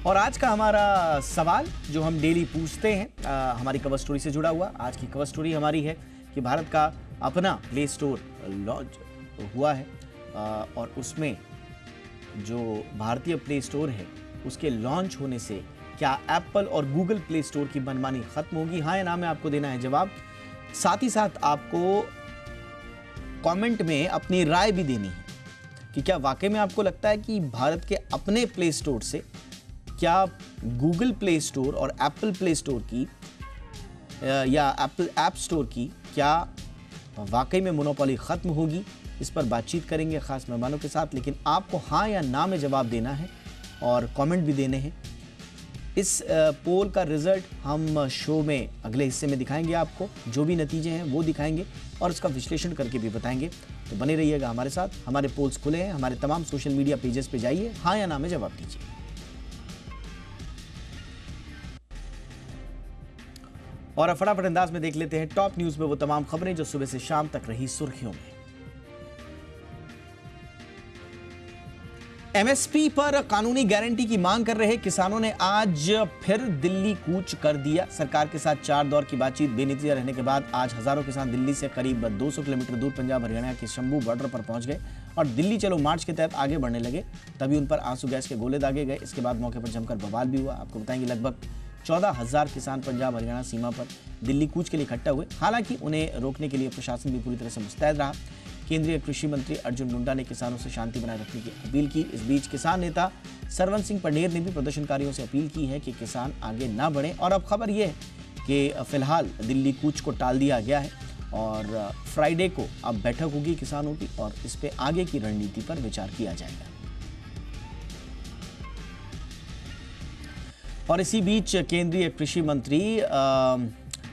और आज का हमारा सवाल जो हम डेली पूछते हैं हमारी कवर स्टोरी से जुड़ा हुआ। आज की कवर स्टोरी हमारी है कि भारत का अपना प्ले स्टोर लॉन्च हुआ है और उसमें जो भारतीय प्ले स्टोर है उसके लॉन्च होने से क्या एप्पल और गूगल प्ले स्टोर की मनमानी खत्म होगी, हाँ या ना में आपको देना है जवाब। साथ ही साथ आपको कमेंट में अपनी राय भी देनी है कि क्या वाकई में आपको लगता है कि भारत के अपने प्ले स्टोर से क्या गूगल प्ले स्टोर और एप्पल प्ले स्टोर की या एप्पल ऐप स्टोर की क्या वाकई में मोनोपोली खत्म होगी। इस पर बातचीत करेंगे खास मेहमानों के साथ, लेकिन आपको हाँ या ना में जवाब देना है और कमेंट भी देने हैं। इस पोल का रिजल्ट हम शो में अगले हिस्से में दिखाएंगे, आपको जो भी नतीजे हैं वो दिखाएंगे और इसका विश्लेषण करके भी बताएंगे। तो बने रहिएगा हमारे साथ। हमारे पोल्स खुले हैं, हमारे तमाम सोशल मीडिया पेजेस पे जाइए, हाँ या ना में जवाब दीजिए। और अब फटाफट अंदाज में देख लेते हैं टॉप न्यूज में वो तमाम खबरें जो सुबह से शाम तक रही सुर्खियों में। एमएसपी पर कानूनी गारंटी की मांग कर रहे किसानों ने आज फिर दिल्ली कूच कर दिया। सरकार के साथ 4 दौर की बातचीत बेनतीजा रहने के बाद आज हजारों किसान दिल्ली से करीब 200 किलोमीटर दूर पंजाब हरियाणा के शंभू बॉर्डर पर पहुंच गए और दिल्ली चलो मार्च के तहत आगे बढ़ने लगे। तभी उन पर आंसू गैस के गोले दागे गए। इसके बाद मौके पर जमकर बवाल भी हुआ। आपको बताएंगे लगभग 14,000 किसान पंजाब हरियाणा सीमा पर दिल्ली कूच के लिए इकट्ठा हुए। हालांकि उन्हें रोकने के लिए प्रशासन भी पूरी तरह से मुस्तैद रहा। केंद्रीय कृषि मंत्री अर्जुन मुंडा ने किसानों से शांति बनाए रखने की अपील की। इस बीच किसान नेता सरवन सिंह पंडेर ने भी प्रदर्शनकारियों से अपील की है कि किसान आगे ना बढ़ें। और अब खबर यह है कि फिलहाल दिल्ली कूच को टाल दिया गया है और फ्राइडे को अब बैठक होगी किसानों की और इस पे आगे की रणनीति पर विचार किया जाएगा। और इसी बीच केंद्रीय कृषि मंत्री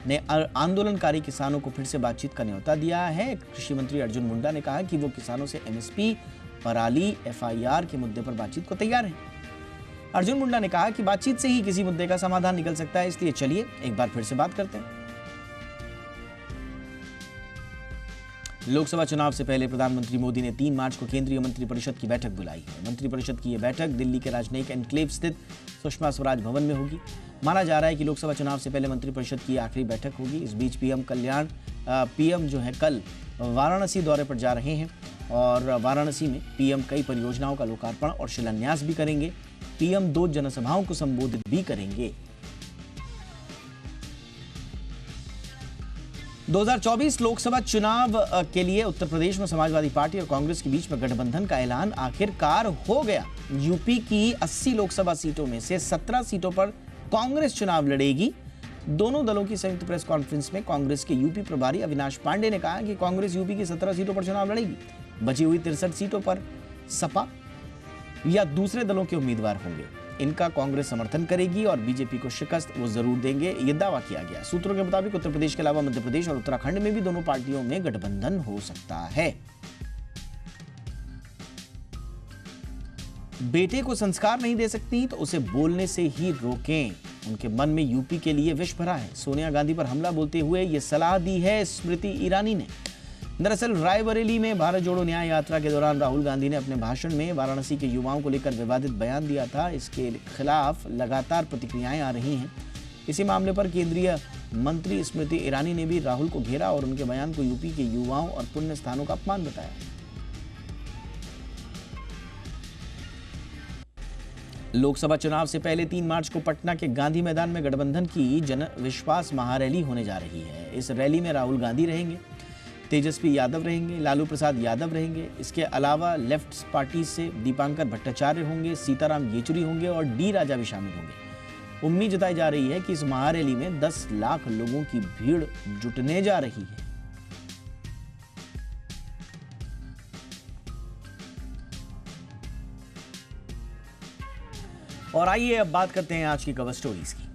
ने आंदोलनकारी किसानों को फिर से बातचीत का न्योता दिया है। कृषि मंत्री अर्जुन मुंडा ने कहा कि वो किसानों से एमएसपी, पराली, एफआईआर के मुद्दे पर बातचीत को तैयार हैं। अर्जुन मुंडा ने कहा कि बातचीत से ही किसी मुद्दे का समाधान निकल सकता है, इसलिए चलिए एक बार फिर से बात करते हैं। लोकसभा चुनाव से पहले प्रधानमंत्री मोदी ने 3 मार्च को केंद्रीय मंत्रिपरिषद की बैठक बुलाई है। मंत्रिपरिषद की यह बैठक दिल्ली के राजनयिक एनक्लेव स्थित सुषमा स्वराज भवन में होगी। माना जा रहा है कि लोकसभा चुनाव से पहले मंत्रिपरिषद की आखिरी बैठक होगी। इस बीच पीएम जो है कल वाराणसी दौरे पर जा रहे हैं और वाराणसी में पीएम कई परियोजनाओं का लोकार्पण और शिलान्यास भी करेंगे। पीएम 2 जनसभाओं को संबोधित भी करेंगे। 2024 लोकसभा चुनाव के लिए उत्तर प्रदेश में समाजवादी पार्टी और कांग्रेस के बीच में गठबंधन का ऐलान आखिरकार हो गया। यूपी की 80 लोकसभा सीटों में से 17 सीटों पर कांग्रेस चुनाव लड़ेगी। दोनों दलों की संयुक्त प्रेस कॉन्फ्रेंस में कांग्रेस के यूपी प्रभारी अविनाश पांडे ने कहा कि कांग्रेस यूपी की 17 सीटों पर चुनाव लड़ेगी। बची हुई 63 सीटों पर सपा या दूसरे दलों के उम्मीदवार होंगे। इनका कांग्रेस समर्थन करेगी और बीजेपी को शिकस्त वो जरूर देंगे, ये दावा किया गया। सूत्रों के मुताबिक उत्तर प्रदेश के अलावा मध्य प्रदेश और उत्तराखंड में भी दोनों पार्टियों में गठबंधन हो सकता है। बेटे को संस्कार नहीं दे सकती तो उसे बोलने से ही रोकें। उनके मन में यूपी के लिए विष भरा है। सोनिया गांधी पर हमला बोलते हुए ये सलाह दी है स्मृति ईरानी ने। दरअसल रायबरेली में भारत जोड़ो न्याय यात्रा के दौरान राहुल गांधी ने अपने भाषण में वाराणसी के युवाओं को लेकर विवादित बयान दिया था। इसके खिलाफ लगातार प्रतिक्रियाएं आ रही हैं। इसी मामले पर केंद्रीय मंत्री स्मृति ईरानी ने भी राहुल को घेरा और उनके बयान को यूपी के युवाओं और पुण्य स्थानों का अपमान बताया। लोकसभा चुनाव से पहले 3 मार्च को पटना के गांधी मैदान में गठबंधन की जन विश्वास महारैली होने जा रही है। इस रैली में राहुल गांधी रहेंगे, तेजस्वी यादव रहेंगे, लालू प्रसाद यादव रहेंगे। इसके अलावा लेफ्ट पार्टी से दीपांकर भट्टाचार्य होंगे, सीताराम येचुरी होंगे और डी राजा भी शामिल होंगे। उम्मीद जताई जा रही है कि इस महारैली में 10 लाख लोगों की भीड़ जुटने जा रही है। और आइए अब बात करते हैं आज की कवर स्टोरीज की।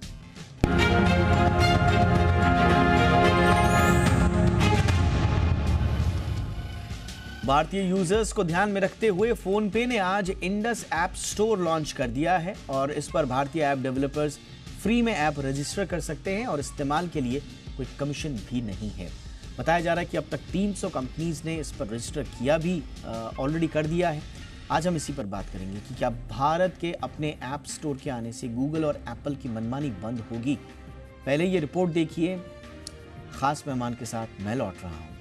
भारतीय यूजर्स को ध्यान में रखते हुए फोन पे ने आज इंडस ऐप स्टोर लॉन्च कर दिया है और इस पर भारतीय ऐप डेवलपर्स फ्री में ऐप रजिस्टर कर सकते हैं और इस्तेमाल के लिए कोई कमीशन भी नहीं है। बताया जा रहा है कि अब तक 300 कंपनीज ने इस पर रजिस्टर किया भी ऑलरेडी कर दिया है। आज हम इसी पर बात करेंगे कि क्या भारत के अपने ऐप स्टोर के आने से गूगल और एप्पल की मनमानी बंद होगी। पहले ये रिपोर्ट देखिए, खास मेहमान के साथ मैं लौट रहा हूं।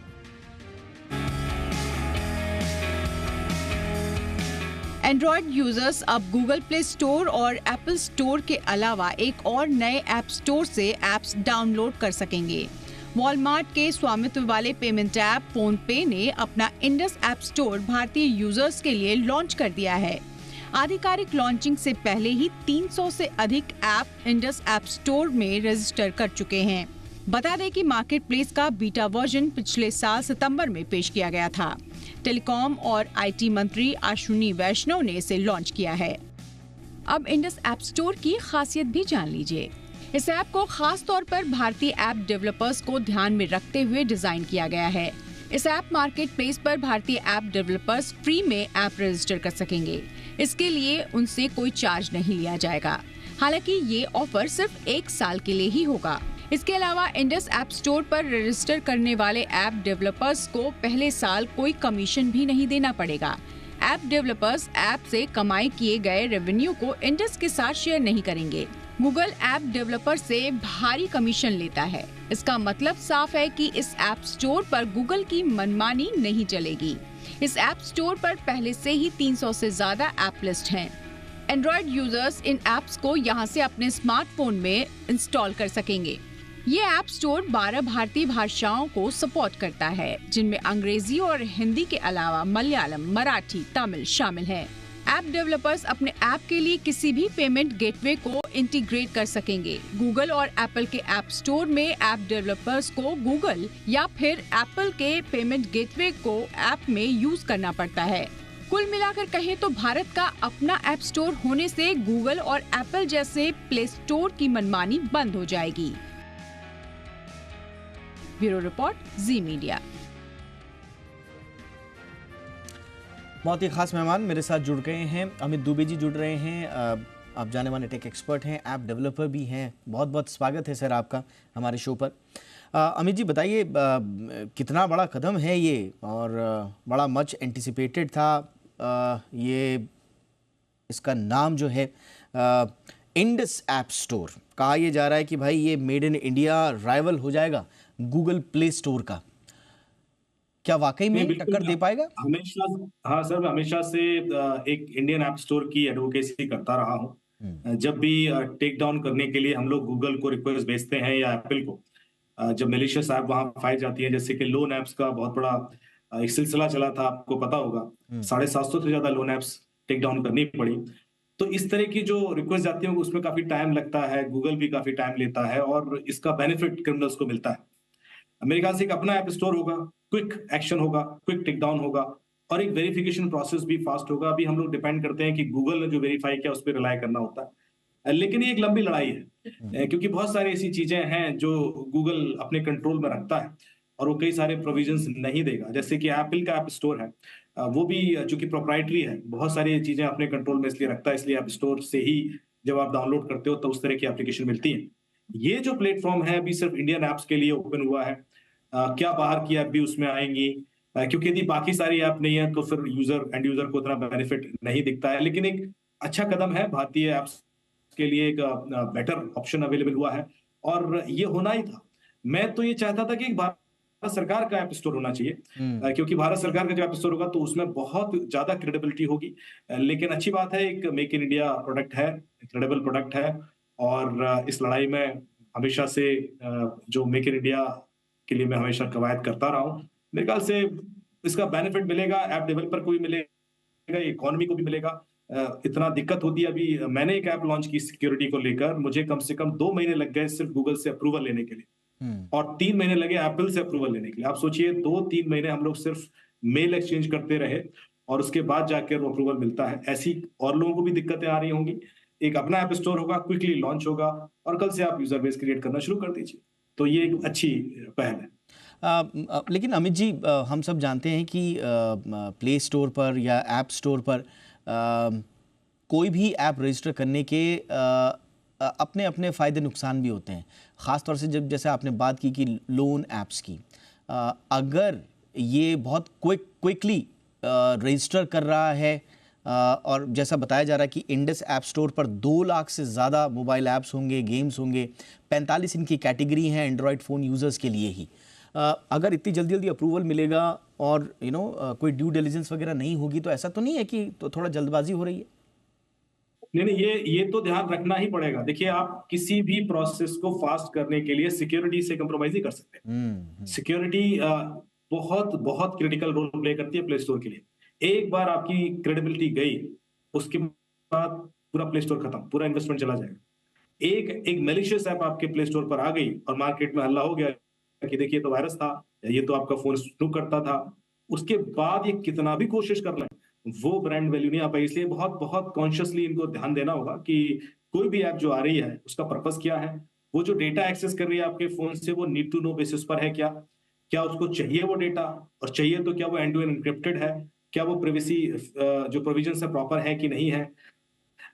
एंड्रॉयड यूजर्स अब गूगल प्ले स्टोर और एप्पल स्टोर के अलावा एक और नए ऐप स्टोर से ऐप्स डाउनलोड कर सकेंगे। वॉलमार्ट के स्वामित्व वाले पेमेंट ऐप फोन पे ने अपना इंडस ऐप स्टोर भारतीय यूजर्स के लिए लॉन्च कर दिया है। आधिकारिक लॉन्चिंग से पहले ही 300 से अधिक ऐप इंडस ऐप स्टोर में रजिस्टर कर चुके हैं। बता दें कि मार्केट प्लेस का बीटा वर्जन पिछले साल सितंबर में पेश किया गया था। टेलीकॉम और आईटी मंत्री अश्विनी वैष्णव ने इसे लॉन्च किया है। अब इंडस ऐप स्टोर की खासियत भी जान लीजिए। इस ऐप को खास तौर पर भारतीय ऐप डेवलपर्स को ध्यान में रखते हुए डिजाइन किया गया है। इस ऐप मार्केट प्लेस पर भारतीय ऐप डेवलपर्स फ्री में ऐप रजिस्टर कर सकेंगे। इसके लिए उनसे कोई चार्ज नहीं लिया जाएगा। हालांकि ये ऑफर सिर्फ 1 साल के लिए ही होगा। इसके अलावा इंडस ऐप स्टोर पर रजिस्टर करने वाले ऐप डेवलपर्स को पहले साल कोई कमीशन भी नहीं देना पड़ेगा। ऐप डेवलपर्स ऐप से कमाई किए गए रेवेन्यू को इंडस के साथ शेयर नहीं करेंगे। गूगल ऐप डेवलपर से भारी कमीशन लेता है। इसका मतलब साफ है कि इस ऐप स्टोर पर गूगल की मनमानी नहीं चलेगी। इस ऐप स्टोर पर पहले से ही 300 से ज्यादा ऐप लिस्ट हैं। एंड्रॉयड यूजर्स इन ऐप्स को यहां से अपने स्मार्टफोन में इंस्टॉल कर सकेंगे। ये ऐप स्टोर 12 भारतीय भाषाओं को सपोर्ट करता है, जिनमें अंग्रेजी और हिंदी के अलावा मलयालम, मराठी, तमिल शामिल है। ऐप डेवलपर्स अपने ऐप के लिए किसी भी पेमेंट गेटवे को इंटीग्रेट कर सकेंगे। गूगल और एप्पल के ऐप स्टोर में ऐप डेवलपर्स को गूगल या फिर एप्पल के पेमेंट गेटवे को ऐप में यूज करना पड़ता है। कुल मिलाकर कहें तो भारत का अपना ऐप स्टोर होने से गूगल और एप्पल जैसे प्ले स्टोर की मनमानी बंद हो जाएगी। ब्यूरो रिपोर्ट, जी मीडिया। बहुत ही खास मेहमान मेरे साथ जुड़ गए हैं। अमित दुबे जी जुड़ रहे हैं, आप जाने माने टेक एक्सपर्ट हैं, ऐप डेवलपर भी हैं। बहुत बहुत स्वागत है सर आपका हमारे शो पर। अमित जी बताइए, कितना बड़ा कदम है ये और बड़ा मच एंटिसिपेटेड था। ये इसका नाम जो है इंडस ऐप स्टोर, कहा यह जा रहा है कि भाई ये मेड इन इंडिया राइवल हो जाएगा गूगल प्ले स्टोर का। क्या वाकई में टक्कर दे पाएगा? हमेशा, हाँ सर, मैं हमेशा से एक इंडियन ऐप स्टोर की एडवोकेसी करता रहा हूँ। जब भी टेक डाउन करने के लिए हम लोग गूगल को रिक्वेस्ट भेजते हैं या एप्पल को, जब मेलिशियस ऐप वहां पाई जाती है, जैसे कि लोन ऐप्स का बहुत बड़ा एक सिलसिला चला था, आपको पता होगा, 750 से ज्यादा लोन ऐप्स टेक डाउन करनी पड़ी। तो इस तरह की जो रिक्वेस्ट जाती है उसमें काफी टाइम लगता है, गूगल भी काफी टाइम लेता है और इसका बेनिफिट क्रिमिनल्स को मिलता है। मेरे ख्याल से एक अपना ऐप स्टोर होगा, क्विक एक्शन होगा, क्विक टेक डाउन होगा और एक वेरिफिकेशन प्रोसेस भी फास्ट होगा। अभी हम लोग डिपेंड करते हैं कि गूगल ने जो वेरीफाई किया उस पर रिलाई करना होता है, लेकिन ये एक लंबी लड़ाई है क्योंकि बहुत सारी ऐसी चीजें हैं जो गूगल अपने कंट्रोल में रखता है और वो कई सारे प्रोविजंस नहीं देगा। जैसे कि एप्पल का ऐप स्टोर है, वो भी चूंकि प्रोप्राइटरी है, बहुत सारी चीजें अपने कंट्रोल में इसलिए रखता है, इसलिए ऐप स्टोर से ही जब आप डाउनलोड करते हो तो उस तरह की एप्लीकेशन मिलती है। ये जो प्लेटफॉर्म है अभी सिर्फ इंडियन ऐप्स के लिए ओपन हुआ है। क्या बाहर की ऐप भी उसमें आएंगी? क्योंकि यदि बाकी सारी ऐप नहीं है तो फिर एंड यूजर को उतना बेनिफिट नहीं दिखता है। लेकिन एक अच्छा कदम है, भारतीय ऐप्स के लिए एक बेटर ऑप्शन अवेलेबल हुआ है और ये होना ही था। मैं तो ये चाहता था कि भारत सरकार का ऐप स्टोर होना चाहिए, क्योंकि भारत सरकार का जो ऐप स्टोर होगा तो उसमें बहुत ज्यादा क्रेडिबिलिटी होगी। लेकिन अच्छी बात है, एक मेक इन इंडिया प्रोडक्ट है, क्रेडिबल प्रोडक्ट है और इस लड़ाई में हमेशा से जो मेक इन इंडिया के लिए मैं हमेशा कवायद करता रहा हूं। मेरे ख्याल से इसका बेनिफिट मिलेगा, ऐप डेवलपर को भी मिलेगा, इकोनॉमी को भी मिलेगा। इतना दिक्कत होती है, अभी मैंने एक ऐप लॉन्च की सिक्योरिटी को लेकर, मुझे कम से कम 2 महीने लग गए सिर्फ गूगल से अप्रूवल लेने के लिए और 3 महीने लगे एप्पल से अप्रूवल लेने के लिए। आप सोचिए, 2-3 महीने हम लोग सिर्फ मेल एक्सचेंज करते रहे और उसके बाद जाकर वो अप्रूवल मिलता है। ऐसी और लोगों को भी दिक्कतें आ रही होंगी। एक अपना ऐप स्टोर होगा, क्विकली लॉन्च होगा और कल से आप यूजर बेस क्रिएट करना शुरू कर दीजिए। तो ये एक अच्छी पहल है। लेकिन अमित जी, हम सब जानते हैं कि प्ले स्टोर पर या ऐप स्टोर पर कोई भी ऐप रजिस्टर करने के अपने अपने फ़ायदे नुकसान भी होते हैं। ख़ास तौर से जब जैसे आपने बात की कि लोन ऐप्स की, अगर ये बहुत क्विकली रजिस्टर कर रहा है और जैसा बताया जा रहा है कि इंडस ऐप स्टोर पर 2 लाख से ज़्यादा मोबाइल ऐप्स होंगे, गेम्स होंगे, 45 इनकी कैटेगरी हैं एंड्रॉयड फ़ोन यूज़र्स के लिए ही। अगर इतनी जल्दी जल्दी अप्रूवल मिलेगा और कोई ड्यू डिलिजेंस वगैरह नहीं होगी तो ऐसा तो नहीं है कि तो थोड़ा जल्दबाजी हो रही है? नहीं नहीं, ये तो ध्यान रखना ही पड़ेगा। देखिए, आप किसी भी प्रोसेस को फास्ट करने के लिए सिक्योरिटी से कंप्रोमाइज नहीं कर सकते। सिक्योरिटी बहुत बहुत क्रिटिकल रोल प्ले करती है प्ले स्टोर के लिए। एक बार आपकी क्रेडिबिलिटी गई, उसके बाद पूरा प्ले स्टोर खत्म, पूरा इन्वेस्टमेंट चला जाएगा। एक मेलिशियस ऐप आपके प्ले स्टोर पर आ गई और मार्केट में हल्ला हो गया कि देखिए तो वायरस था, ये तो आपका फोन स्नूप करता था, उसके बाद ये कितना भी कोशिश कर लें, वो ब्रांड वैल्यू नहीं आ पाई। इसलिए बहुत बहुत कॉन्शियसली इनको ध्यान देना होगा कि कोई भी ऐप जो आ रही है उसका पर्पस क्या है, वो जो डेटा एक्सेस कर रही है आपके फोन से वो नीड टू नो बेसिस पर है क्या, क्या उसको चाहिए वो डेटा, और चाहिए तो क्या वो एंड टू एंड एन्क्रिप्टेड है, क्या वो प्राइवेसी जो प्रोविजन है प्रॉपर है कि नहीं है,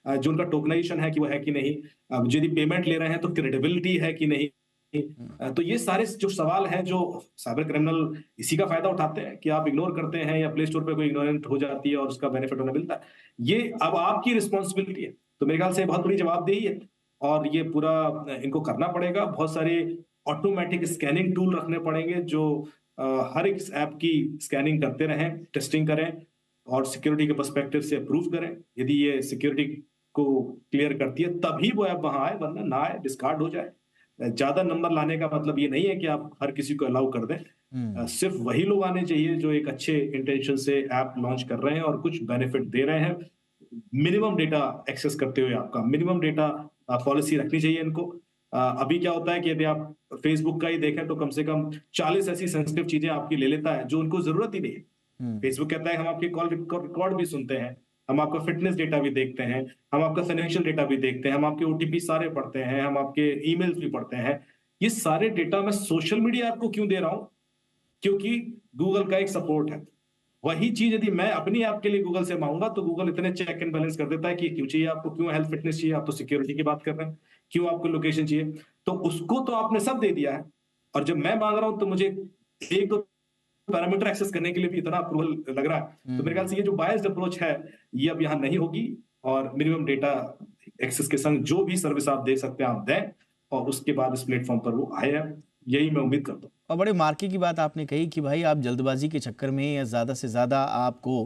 जो उनका टोकनाइजेशन है कि वो है कि नहीं, अब यदि पेमेंट ले रहे हैं तो क्रेडिबिलिटी है कि नहीं। तो ये सारे जो सवाल हैं जो साइबर क्रिमिनल इसी का फायदा उठाते हैं कि आप इग्नोर करते हैं या प्ले स्टोर पे कोई इग्नोरेंट हो जाती है और उसका बेनिफिट उन्हें मिलता है। ये अब आपकी रिस्पॉन्सिबिलिटी है, तो मेरे ख्याल से बहुत बड़ी जवाबदेही है और ये पूरा इनको करना पड़ेगा। बहुत सारे ऑटोमेटिक स्कैनिंग टूल रखने पड़ेंगे जो हर एक ऐप की स्कैनिंग करते रहें, टेस्टिंग करें और सिक्योरिटी के पर्सपेक्टिव से अप्रूव करें। यदि ये सिक्योरिटी को क्लियर करती है तभी वो ऐप वहां आए, वरना ना आए, डिस्कार्ड हो जाए। ज्यादा नंबर लाने का मतलब ये नहीं है कि आप हर किसी को अलाउ कर दें। सिर्फ वही लोग आने चाहिए जो एक अच्छे इंटेंशन से ऐप लॉन्च कर रहे हैं और कुछ बेनिफिट दे रहे हैं। मिनिमम डेटा एक्सेस करते हुए आपका मिनिमम डेटा पॉलिसी रखनी चाहिए इनको। अभी क्या होता है कि यदि आप फेसबुक का ही देखें तो कम से कम 40 ऐसी सेंसिटिव चीजें आपकी ले लेता है जो उनको जरूरत ही नहीं है। फेसबुक कहता है हम आपके कॉल रिकॉर्ड भी सुनते हैं, हम आपका फिटनेस डेटा भी देखते हैं, हम आपका फाइनेंशियल डेटा भी देखते हैं, हम आपके ओटीपी सारे पढ़ते हैं, हम आपके ईमेल्स भी पढ़ते हैं। ये सारे डेटा मैं सोशल मीडिया ऐप को क्यों दे रहा हूं? क्योंकि गूगल का एक सपोर्ट है। वही चीज यदि मैं अपनी ऐप के लिए गूगल से मांगूंगा तो गूगल इतने चेक एंड बैलेंस कर देता है कि क्यों चाहिए आपको, क्यों हेल्थ फिटनेस चाहिए, आप तो सिक्योरिटी की बात कर रहे हैं, क्यों आपको लोकेशन चाहिए, तो उसको तो आपने सब दे दिया है। और जब मैं मांग रहा हूं तो मुझे एक दो पैरामीटर एक्सेस करने के लिए भी इतना अप्रूवल लग रहा है। तो मेरे ख्याल से ये जो बायस्ड अप्रोच है ये अब यहाँ नहीं होगी और मिनिमम डेटा एक्सेस के संग जो भी सर्विस आप दे सकते हैं आप दें और उसके बाद इस प्लेटफॉर्म पर वो आए, यही मैं उम्मीद करता हूँ। और बड़े मार्के की बात आपने कही कि भाई आप जल्दबाजी के चक्कर में या ज़्यादा से ज़्यादा आपको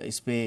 इस पे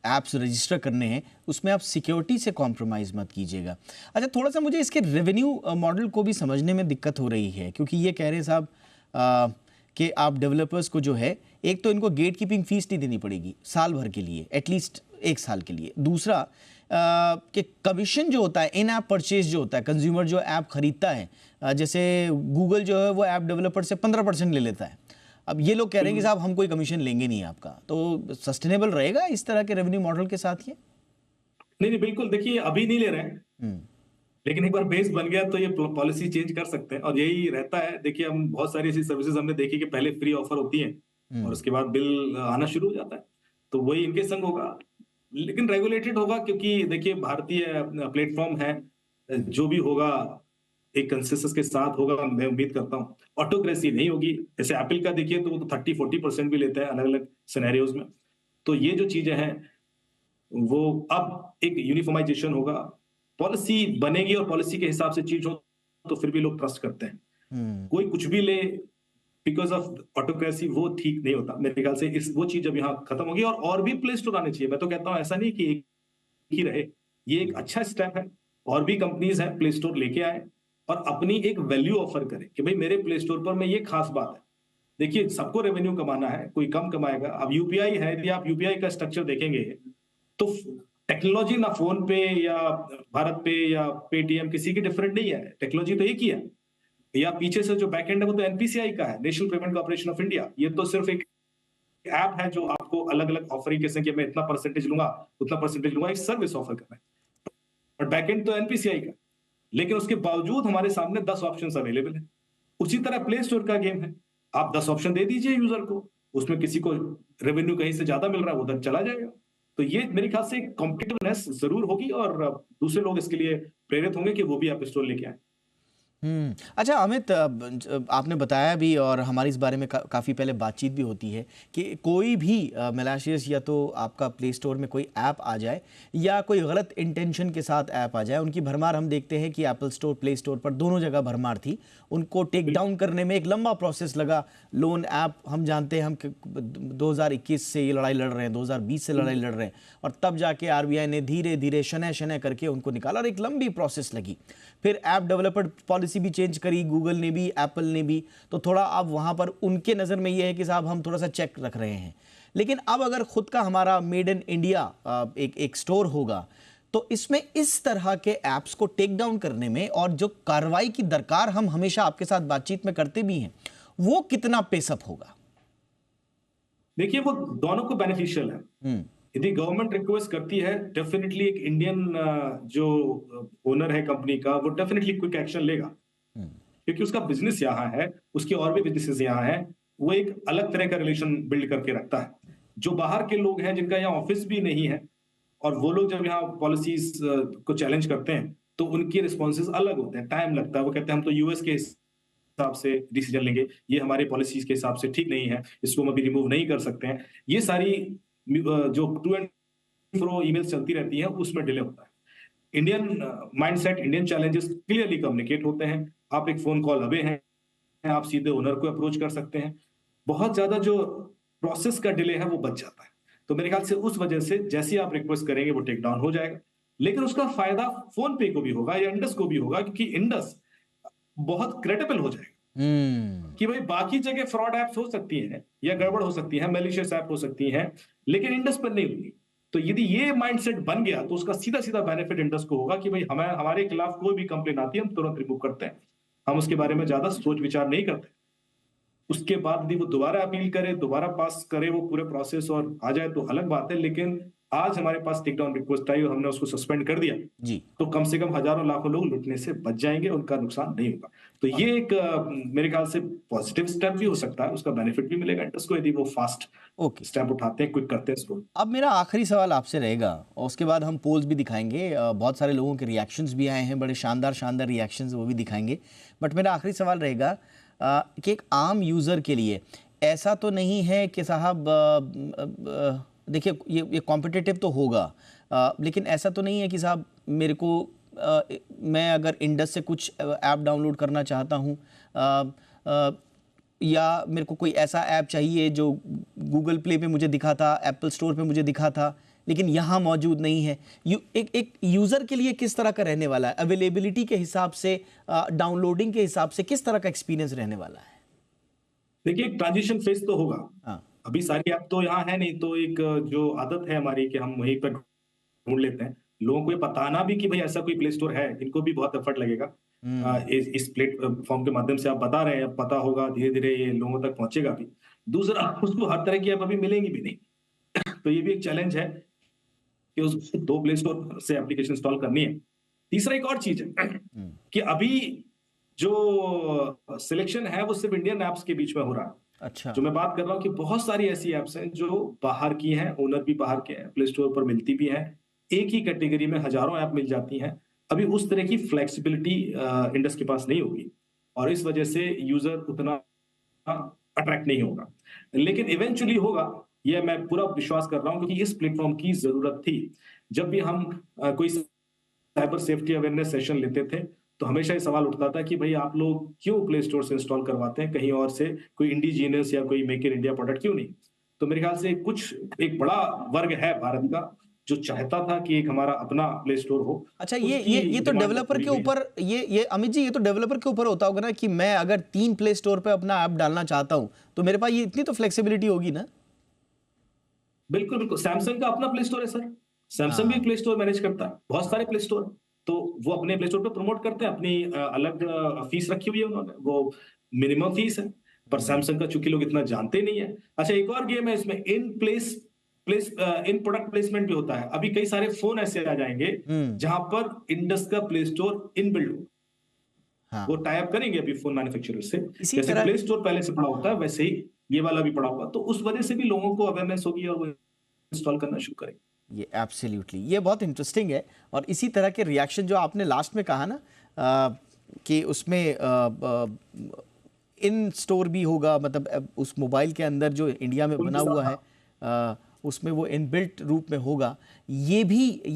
ऐप्स रजिस्टर करने हैं, उसमें आप सिक्योरिटी से कॉम्प्रोमाइज़ मत कीजिएगा। अच्छा, थोड़ा सा मुझे इसके रेवेन्यू मॉडल को भी समझने में दिक्कत हो रही है, क्योंकि ये कह रहे हैं साहब कि आप डेवलपर्स को जो है, एक तो इनको गेट कीपिंग फीस नहीं देनी पड़ेगी साल भर के लिए, एटलीस्ट 1 साल के लिए। दूसरा कि कमीशन जो होता है, इन ऐप परचेज जो होता है, कंज्यूमर जो ऐप खरीदता है, जैसे गूगल जो है वो ऐप डेवलपर से 15% ले लेता है। अब ये लोग कह रहे हैं कि साहब हम कोई कमीशन लेंगे नहीं आपका, तो सस्टेनेबल रहेगा इस तरह के रेवेन्यू मॉडल के साथ ये? नहीं, बिल्कुल। देखिए, अभी नहीं ले रहे हैं, लेकिन एक बार बेस बन गया तो ये पॉलिसी चेंज कर सकते हैं और यही रहता है। देखिए, हम बहुत सारी ऐसी सर्विसेज हमने देखी कि पहले फ्री ऑफर होती है और उसके बाद बिल आना शुरू हो जाता है, तो वही इनके संग होगा, लेकिन रेगुलेटेड होगा। क्योंकि देखिए, भारतीय प्लेटफॉर्म है, जो भी होगा एक कंसेंसस के साथ होगा, मैं उम्मीद करता हूँ। ऑटोक्रेसी नहीं होगी। जैसे एप्पल का देखिए तो वो तो 30-40% भी लेते हैं अलग अलग सिनेरियोज में। तो ये जो चीजें हैं वो अब एक यूनिफॉर्माइजेशन होगा, पॉलिसी बनेगी और पॉलिसी के हिसाब से चीज हो तो फिर भी लोग ट्रस्ट करते हैं। कोई कुछ भी ले बिकॉज ऑफ ऑटोक्रेसी, वो ठीक नहीं होता मेरे ख्याल से। वो चीज अब यहाँ खत्म होगी और भी प्ले स्टोर आने चाहिए। मैं तो कहता हूँ ऐसा नहीं कि एक ही रहे, ये एक अच्छा स्टेप है। और भी कंपनीज है प्ले स्टोर लेके आए और अपनी एक वैल्यू ऑफर करें कि भाई मेरे प्ले स्टोर पर में ये खास बात है। देखिए, सबको रेवेन्यू कमाना है, कोई कम कमाएगा। अब यूपीआई है, यदि आप यूपीआई का स्ट्रक्चर देखेंगे तो टेक्नोलॉजी ना फोन पे या भारत पे या पेटीएम किसी की डिफरेंट नहीं है, टेक्नोलॉजी तो एक ही है। या पीछे से जो बैकएंड है वो तो एनपीसीआई का है, national payment corporation of India. ये तो सिर्फ एक ऐप है जो आपको अलग अलग ऑफरिंग के संग मैं इतना परसेंटेज लूंगा, उतना परसेंटेज लूंगा, एक सर्विस ऑफर कर रहा है। और बैकएंड तो एनपीसीआई का, लेकिन उसके बावजूद हमारे सामने 10 ऑप्शंस अवेलेबल है। उसी तरह प्ले स्टोर का गेम है, आप 10 ऑप्शन दे दीजिए यूजर को, उसमें किसी को रेवेन्यू कहीं से ज्यादा मिल रहा है उधर चला जाएगा। तो ये मेरे ख्याल से कॉम्पिटिटिवनेस जरूर होगी और दूसरे लोग इसके लिए प्रेरित होंगे कि वो भी ऐप स्टोर लेके आए। अच्छा अमित, आपने बताया भी और हमारी इस बारे में काफ़ी पहले बातचीत भी होती है कि कोई भी मैलिशियस या तो आपका प्ले स्टोर में कोई ऐप आ जाए या कोई गलत इंटेंशन के साथ ऐप आ जाए, उनकी भरमार हम देखते हैं कि एप्पल स्टोर प्ले स्टोर पर दोनों जगह भरमार थी। उनको टेक डाउन करने में एक लंबा प्रोसेस लगा। लोन ऐप हम जानते हैं, हम 2021 से ये लड़ाई लड़ रहे हैं, 2020 से लड़ाई लड़ रहे हैं, और तब जाके आरबीआई ने धीरे धीरे शनय शनय करके उनको निकाला और एक लंबी प्रोसेस लगी। फिर ऐप डेवलपर पॉलिसी भी चेंज करी, गूगल ने भी, एप्पल ने भी, तो थोड़ा अब वहां पर उनके नज़र में ये है कि साहब हम थोड़ा सा चेक रख रहे हैं। लेकिन अब अगर खुद का हमारा मेड इन इंडिया एक स्टोर होगा, तो इसमें इस तरह के ऐप्स को टेक डाउन करने में और जो कार्रवाई की दरकार हम हमेशा आपके साथ बातचीत में करते भी हैं, वो कितना पेसअप होगा? देखिए, वो दोनों को बेनिफिशियल है। यदि गवर्नमेंट रिक्वेस्ट करती है, डेफिनेटली एक इंडियन जो ओनर है कंपनी का, वो डेफिनेटली क्विक एक्शन लेगा, क्योंकि उसका बिजनेस यहाँ है, उसके और भी बिजनेसेस यहाँ हैं। वो एक अलग तरह का रिलेशन बिल्ड करके रखता है। जो बाहर के लोग हैं, जिनका यहाँ ऑफिस भी नहीं है, और वो लोग जब यहाँ पॉलिसीज को चैलेंज करते हैं, तो उनके रिस्पॉन्सेज अलग होते हैं, टाइम लगता है। वो कहते हैं हम तो यूएस के हिसाब से डिसीजन लेंगे, ये हमारे पॉलिसीज के हिसाब से ठीक नहीं है, इसको हम अभी रिमूव नहीं कर सकते हैं। ये सारी जो टू एंड फ्रो ईमेल्स चलती रहती हैं, उसमें डिले होता है। Indian mindset, Indian challenges clearly communicate होते हैं। आप एक फोन कॉल अवे हैं, आप सीधे ओनर को अप्रोच कर सकते हैं। बहुत ज्यादा जो प्रोसेस का डिले है वो बच जाता है। तो मेरे ख्याल से उस वजह से जैसे आप रिक्वेस्ट करेंगे वो टेक डाउन हो जाएगा। लेकिन उसका फायदा फोन पे को भी होगा या इंडस को भी होगा, क्योंकि इंडस बहुत क्रेडिबल हो जाएगा कि भाई बाकी जगह फ्रॉड ऐप्स हो सकती हैं या गड़बड़ हो सकती है, मैलिशियस ऐप हो सकती हैं, लेकिन इंडस पर नहीं होगी। तो यदि ये माइंडसेट बन गया, तो उसका सीधा सीधा बेनिफिट इंडस को होगा कि भाई हमारे खिलाफ कोई भी कंप्लेन आती है, हम तुरंत रिमूव करते हैं, हम उसके बारे में ज्यादा सोच विचार नहीं करते। उसके बाद यदि वो दोबारा अपील करे, दोबारा पास करे वो पूरे प्रोसेस और आ जाए तो अलग बात है। लेकिन आज हमारे पास टेक डाउन रिक्वेस्ट आई और हमने उसको सस्पेंड कर दिया जी, तो कम से कम हजारों लाखों लोग लुटने से बच जाएंगे, उनका नुकसान नहीं होगा। तो ये एक मेरे ख्याल से पॉजिटिव स्टेप भी हो सकता है, उसका बेनिफिट भी मिलेगा इंडस को, यदि वो फास्ट ओके। स्टेप उठाते हैं, क्विक करते हैं इसको। अब मेरा आखिरी सवाल आपसे रहेगा और उसके बाद हम पोल्स भी दिखाएंगे। बहुत सारे लोगों के रिएक्शंस भी आए हैं, बड़े शानदार शानदार रिएक्शंस, वो भी दिखाएंगे। बट मेरा आखिरी सवाल रहेगा कि एक आम यूज़र के लिए ऐसा तो नहीं है कि साहब देखिए ये कॉम्पिटिटिव तो होगा, लेकिन ऐसा तो नहीं है कि साहब मेरे को मैं अगर इंडस से कुछ ऐप डाउनलोड करना चाहता हूँ या मेरे को कोई ऐसा ऐप चाहिए जो गूगल प्ले पे मुझे दिखा था, एप्पल स्टोर पे मुझे दिखा था, लेकिन यहाँ मौजूद नहीं है। एक यूज़र के लिए किस तरह का रहने वाला है, अवेलेबिलिटी के हिसाब से, डाउनलोडिंग के हिसाब से किस तरह का एक्सपीरियंस रहने वाला है? देखिए, एक ट्रांजिशन फेज तो होगा। हाँ, अभी सारी ऐप तो यहाँ है नहीं, तो एक जो आदत है हमारी कि हम वहीं पर ढूंढ लेते हैं। लोगों को ये बताना भी कि भाई ऐसा कोई प्ले स्टोर है, इनको भी बहुत एफर्ट लगेगा। इस प्लेटफॉर्म के माध्यम से आप बता रहे हैं, पता होगा, धीरे धीरे ये लोगों तक पहुंचेगा भी। दूसरा, उसको हर तरह की ऐप अभी मिलेंगी भी नहीं तो ये भी एक चैलेंज है कि उस 2 प्ले स्टोर से एप्लीकेशन इंस्टॉल करनी है। तीसरा एक और चीज है कि अभी जो सिलेक्शन है वो सिर्फ इंडियन ऐप्स के बीच में हो रहा है। अच्छा, जो मैं बात कर रहा हूँ कि बहुत सारी ऐसी ऐप्स हैं जो बाहर की हैं, ओनर भी बाहर के हैं, प्ले स्टोर पर मिलती भी हैं, एक ही कैटेगरी में हजारों ऐप मिल जाती हैं। अभी उस तरह की फ्लेक्सिबिलिटी इंडस के पास नहीं होगी और इस वजह से यूजर उतना अट्रैक्ट नहीं होगा, लेकिन इवेंचुअली होगा, ये मैं पूरा विश्वास कर रहा हूँ, क्योंकि इस प्लेटफॉर्म की जरूरत थी। जब भी हम कोई साइबर सेफ्टी अवेयरनेस सेशन लेते थे तो हमेशा ये सवाल उठता था कि भाई आप लोग क्यों प्ले स्टोर से इंस्टॉल करवाते हैं, कहीं और से कोई इंडिजीनियस या कोई मेक इन इंडिया प्रोडक्ट क्यों नहीं। तो मेरे ख्याल से एक बड़ा वर्ग है भारत का जो चाहता था कि एक हमारा अपना प्ले स्टोर हो। अच्छा, ये तो डेवलपर के ऊपर, ये अमित जी, ये तो डेवलपर के ऊपर होता होगा ना कि मैं अगर 3 प्ले स्टोर पे अपना ऐप डालना चाहता हूं तो मेरे पास ये इतनी तो फ्लेक्सिबिलिटी होगी ना? बिल्कुल बिल्कुल, सैमसंग का अपना प्ले स्टोर है सर, सैमसंग भी प्ले स्टोर मैनेज करता है, बहुत सारे प्ले स्टोर, तो वो अपने प्ले स्टोर पे प्रमोट करते हैं, अपनी अलग फीस रखी हुई है उन्होंने, वो मिनिमम फीस है, पर सैमसंग का चूंकि लोग इतना जानते नहीं है। अच्छा, एक और गेम है इसमें, इन प्रोडक्ट प्लेसमेंट भी होता है। अभी कई सारे फोन ऐसे आ जाएंगे जहां पर इंडस का प्ले स्टोर इनबिल्ट हो, हाँ, वो टाई अप करेंगे अभी फोन मैन्युफैक्चरर से, इसी जैसे तरह प्ले स्टोर पहले से पड़ा होता है वैसे ही ये वाला भी पड़ा होगा, तो उस वजह से भी लोगों को अवेयरनेस होगी और वो इंस्टॉल करना शुरू करेंगे। ये एब्सोल्युटली, ये बहुत इंटरेस्टिंग है। और इसी तरह के रिएक्शन जो आपने लास्ट में कहा ना, कि उसमें इन स्टोर भी होगा, मतलब उस मोबाइल के अंदर जो इंडिया में बना हुआ है उसमें वो इनबिल्ट रूप में होगा। ये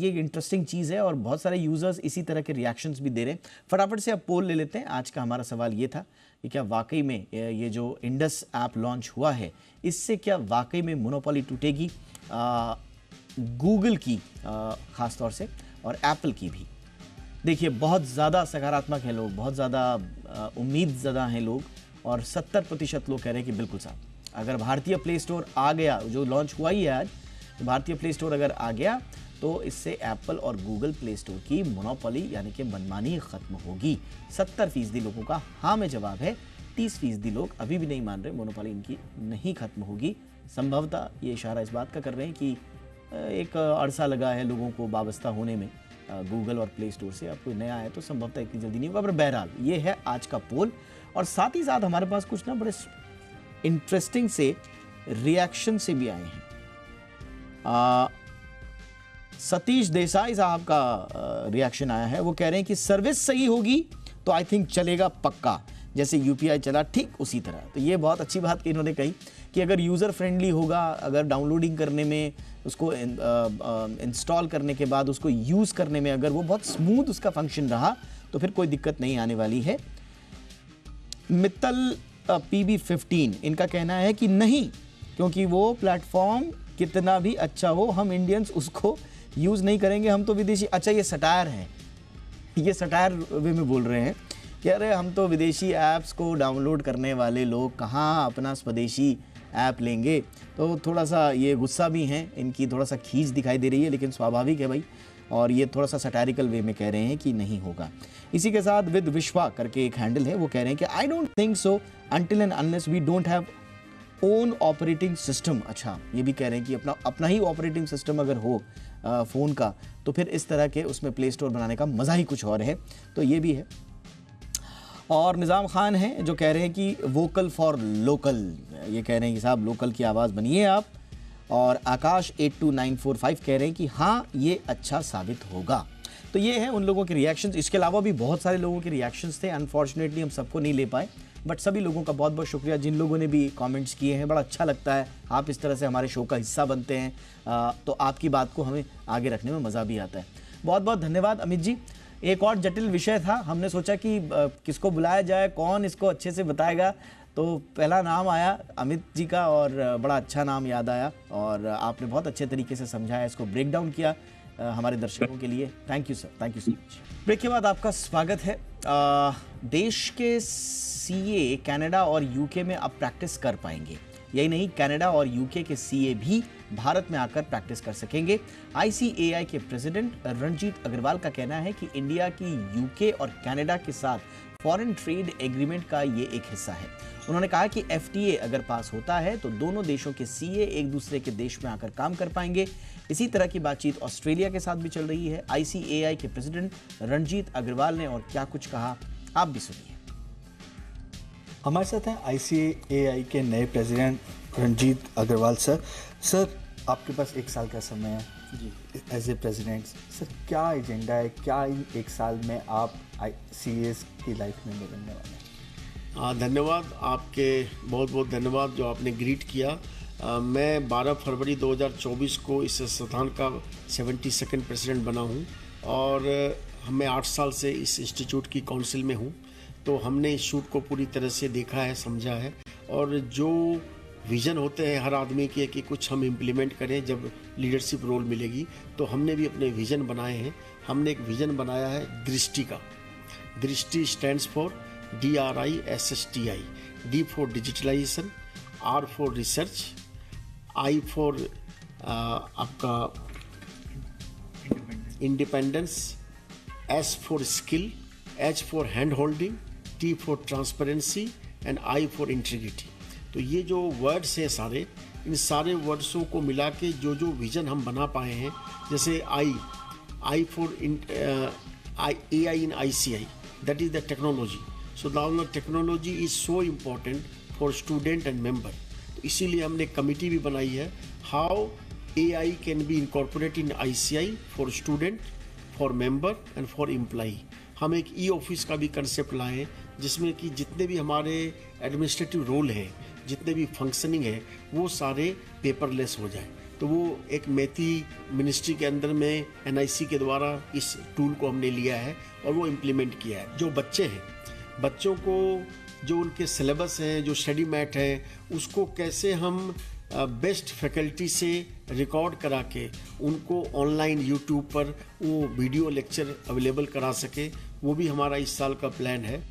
इंटरेस्टिंग चीज़ है और बहुत सारे यूज़र्स इसी तरह के रिएक्शंस भी दे रहे हैं। फटाफट से अब पोल ले लेते हैं। आज का हमारा सवाल ये था कि क्या वाकई में ये जो इंडस ऐप लॉन्च हुआ है, इससे क्या वाकई में मोनोपोली टूटेगी गूगल की ख़ास तौर से और एप्पल की भी। देखिए, बहुत ज़्यादा सकारात्मक हैं लोग, बहुत ज़्यादा उम्मीद ज़्यादा हैं लोग, और 70% लोग कह रहे हैं कि बिल्कुल साहब, अगर भारतीय प्ले स्टोर आ गया, जो लॉन्च हुआ ही है आज, तो भारतीय प्ले स्टोर अगर आ गया तो इससे एप्पल और गूगल प्ले स्टोर की मोनोपोली यानी कि मनमानी ख़त्म होगी। 70% लोगों का हाँ में जवाब है। 30% लोग अभी भी नहीं मान रहे, मोनोपोली इनकी नहीं ख़त्म होगी। संभवतः ये इशारा इस बात का कर रहे हैं कि एक अरसा लगा है लोगों को वाबस्ता होने में गूगल और प्ले स्टोर से। अब कोई नया है तो संभवतः इतनी जल्दी नहीं होगा, पर बहरहाल ये है आज का पोल। और साथ ही साथ हमारे पास कुछ ना बड़े इंटरेस्टिंग से रिएक्शन से भी आए हैं। सतीश देसाई साहब का रिएक्शन आया है। वो कह रहे हैं कि सर्विस सही होगी तो आई थिंक चलेगा पक्का, जैसे यूपीआई चला ठीक उसी तरह। तो ये बहुत अच्छी बात इन्होंने कही कि अगर यूज़र फ्रेंडली होगा, अगर डाउनलोडिंग करने में, उसको इंस्टॉल करने के बाद उसको यूज़ करने में अगर वो बहुत स्मूथ उसका फंक्शन रहा तो फिर कोई दिक्कत नहीं आने वाली है। मित्तल PB15 इनका कहना है कि नहीं, क्योंकि वो प्लेटफॉर्म कितना भी अच्छा हो, हम इंडियंस उसको यूज़ नहीं करेंगे, हम तो विदेशी। अच्छा, ये सटायर है, ये सटायर वे में बोल रहे हैं कि अरे हम तो विदेशी ऐप्स को डाउनलोड करने वाले लोग कहाँ अपना स्वदेशी ऐप लेंगे। तो थोड़ा सा ये गुस्सा भी हैं, इनकी थोड़ा सा खींच दिखाई दे रही है, लेकिन स्वाभाविक है भाई। और ये थोड़ा सा सटारिकल वे में कह रहे हैं कि नहीं होगा। इसी के साथ विद विश्वा करके एक हैंडल है, वो कह रहे हैं कि I don't think so until and unless we don't have own operating system. अच्छा, ये भी कह रहे हैं कि अपना ही ऑपरेटिंग सिस्टम अगर हो फ़ोन का, तो फिर इस तरह के उसमें प्ले स्टोर बनाने का मज़ा ही कुछ और है। तो ये भी है। और निज़ाम खान हैं जो कह रहे हैं कि वोकल फॉर लोकल, ये कह रहे हैं कि साहब लोकल की आवाज़ बनिए आप। और आकाश 82945 कह रहे हैं कि हाँ, ये अच्छा साबित होगा। तो ये है उन लोगों के रिएक्शंस। इसके अलावा भी बहुत सारे लोगों के रिएक्शंस थे, अनफॉर्चुनेटली हम सबको नहीं ले पाए, बट सभी लोगों का बहुत बहुत शुक्रिया जिन लोगों ने भी कमेंट्स किए हैं। बड़ा अच्छा लगता है, आप इस तरह से हमारे शो का हिस्सा बनते हैं, तो आपकी बात को हमें आगे रखने में मज़ा भी आता है। बहुत बहुत धन्यवाद अमित जी। एक और जटिल विषय था, हमने सोचा कि किसको बुलाया जाए, कौन इसको अच्छे से बताएगा, तो पहला नाम आया अमित जी का और बड़ा अच्छा नाम याद आया और आपने बहुत अच्छे तरीके से समझाया, इसको ब्रेक डाउन किया हमारे दर्शकों के लिए। Thank you sir, thank you so much. Break के बाद आपका स्वागत है। देश के सीए कनाडा और यूके में अब प्रैक्टिस कर पाएंगे। यही नहीं, कनाडा और यूके के सीए भी भारत में आकर प्रैक्टिस कर सकेंगे। ICAI के प्रेसिडेंट रणजीत अग्रवाल का कहना है कि इंडिया की यूके और कनाडा के साथ फॉरेन ट्रेड एग्रीमेंट का ये एक हिस्सा है। उन्होंने कहा कि FTA अगर पास होता है तो दोनों देशों के सीए एक दूसरे के देश में आकर काम कर पाएंगे। इसी तरह की बातचीत ऑस्ट्रेलिया के साथ भी चल रही है। ICAI के प्रेसिडेंट रणजीत अग्रवाल ने और क्या कुछ कहा, आप भी सुनिए। हमारे साथ हैं ICAI के नए president Ranjit Agarwal sir. Sir, आपके पास 1 साल का समय है जी एज ए प्रेसिडेंट। सर, क्या एजेंडा है, क्या इन 1 साल में आप ICAI की लाइफ में बदलने वाले हैं? धन्यवाद, आपके बहुत बहुत धन्यवाद जो आपने ग्रीट किया। मैं 12 फरवरी 2024 को इस संस्थान का 72nd प्रेसिडेंट बना हूँ और मैं 8 साल से इस इंस्टीट्यूट की काउंसिल में हूँ। तो हमने इस शूट को पूरी तरह से देखा है, समझा है, और जो विज़न होते हैं हर आदमी के कि कुछ हम इम्प्लीमेंट करें जब लीडरशिप रोल मिलेगी, तो हमने भी अपने विज़न बनाए हैं। हमने एक विज़न बनाया है दृष्टि का। Drishti stands for DRISSTI, D for digitalization, R for research, I for आपका independence, S for skill, H for hand holding, T for transparency and I for integrity. तो ये जो वर्ड्स हैं सारे, इन सारे वर्ड्सों को मिला के जो जो विज़न हम बना पाए हैं, जैसे I for AI in ICI, that is the technology. So now the technology is so important for student and member. तो इसीलिए हमने एक कमिटी भी बनाई है, how AI can be incorporated in ICI for student, for member and for employee. हम एक e office का भी कंसेप्ट लाएं, जिसमें कि जितने भी हमारे एडमिनिस्ट्रेटिव रोल है, जितने भी फंक्शनिंग है, वो सारे पेपरलेस हो जाए। तो वो एक मेथी मिनिस्ट्री के अंदर में NIC के द्वारा इस टूल को हमने लिया है और वो इम्प्लीमेंट किया है। जो बच्चे हैं, बच्चों को जो उनके सिलेबस हैं, जो स्टडी मैट है, उसको कैसे हम बेस्ट फैकल्टी से रिकॉर्ड करा के उनको ऑनलाइन यूट्यूब पर वो वीडियो लेक्चर अवेलेबल करा सके, वो भी हमारा इस साल का प्लान है।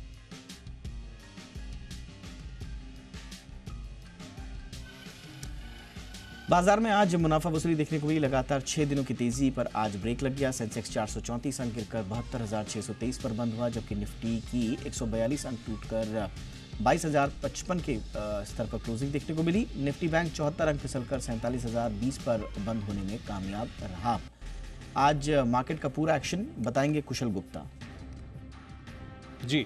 बाजार में आज मुनाफा वसूली देखने को मिली। लगातार 6 दिनों की तेजी पर आज ब्रेक लग गया। सेंसेक्स 434 अंक गिरकर 72,623 पर बंद हुआ, जबकि निफ्टी की 142 अंक टूटकर 22,055 के स्तर पर क्लोजिंग देखने को मिली। निफ्टी बैंक 74 अंक फिसलकर 47,020 पर बंद होने में कामयाब रहा। आज मार्केट का पूरा एक्शन बताएंगे कुशल गुप्ता। जी,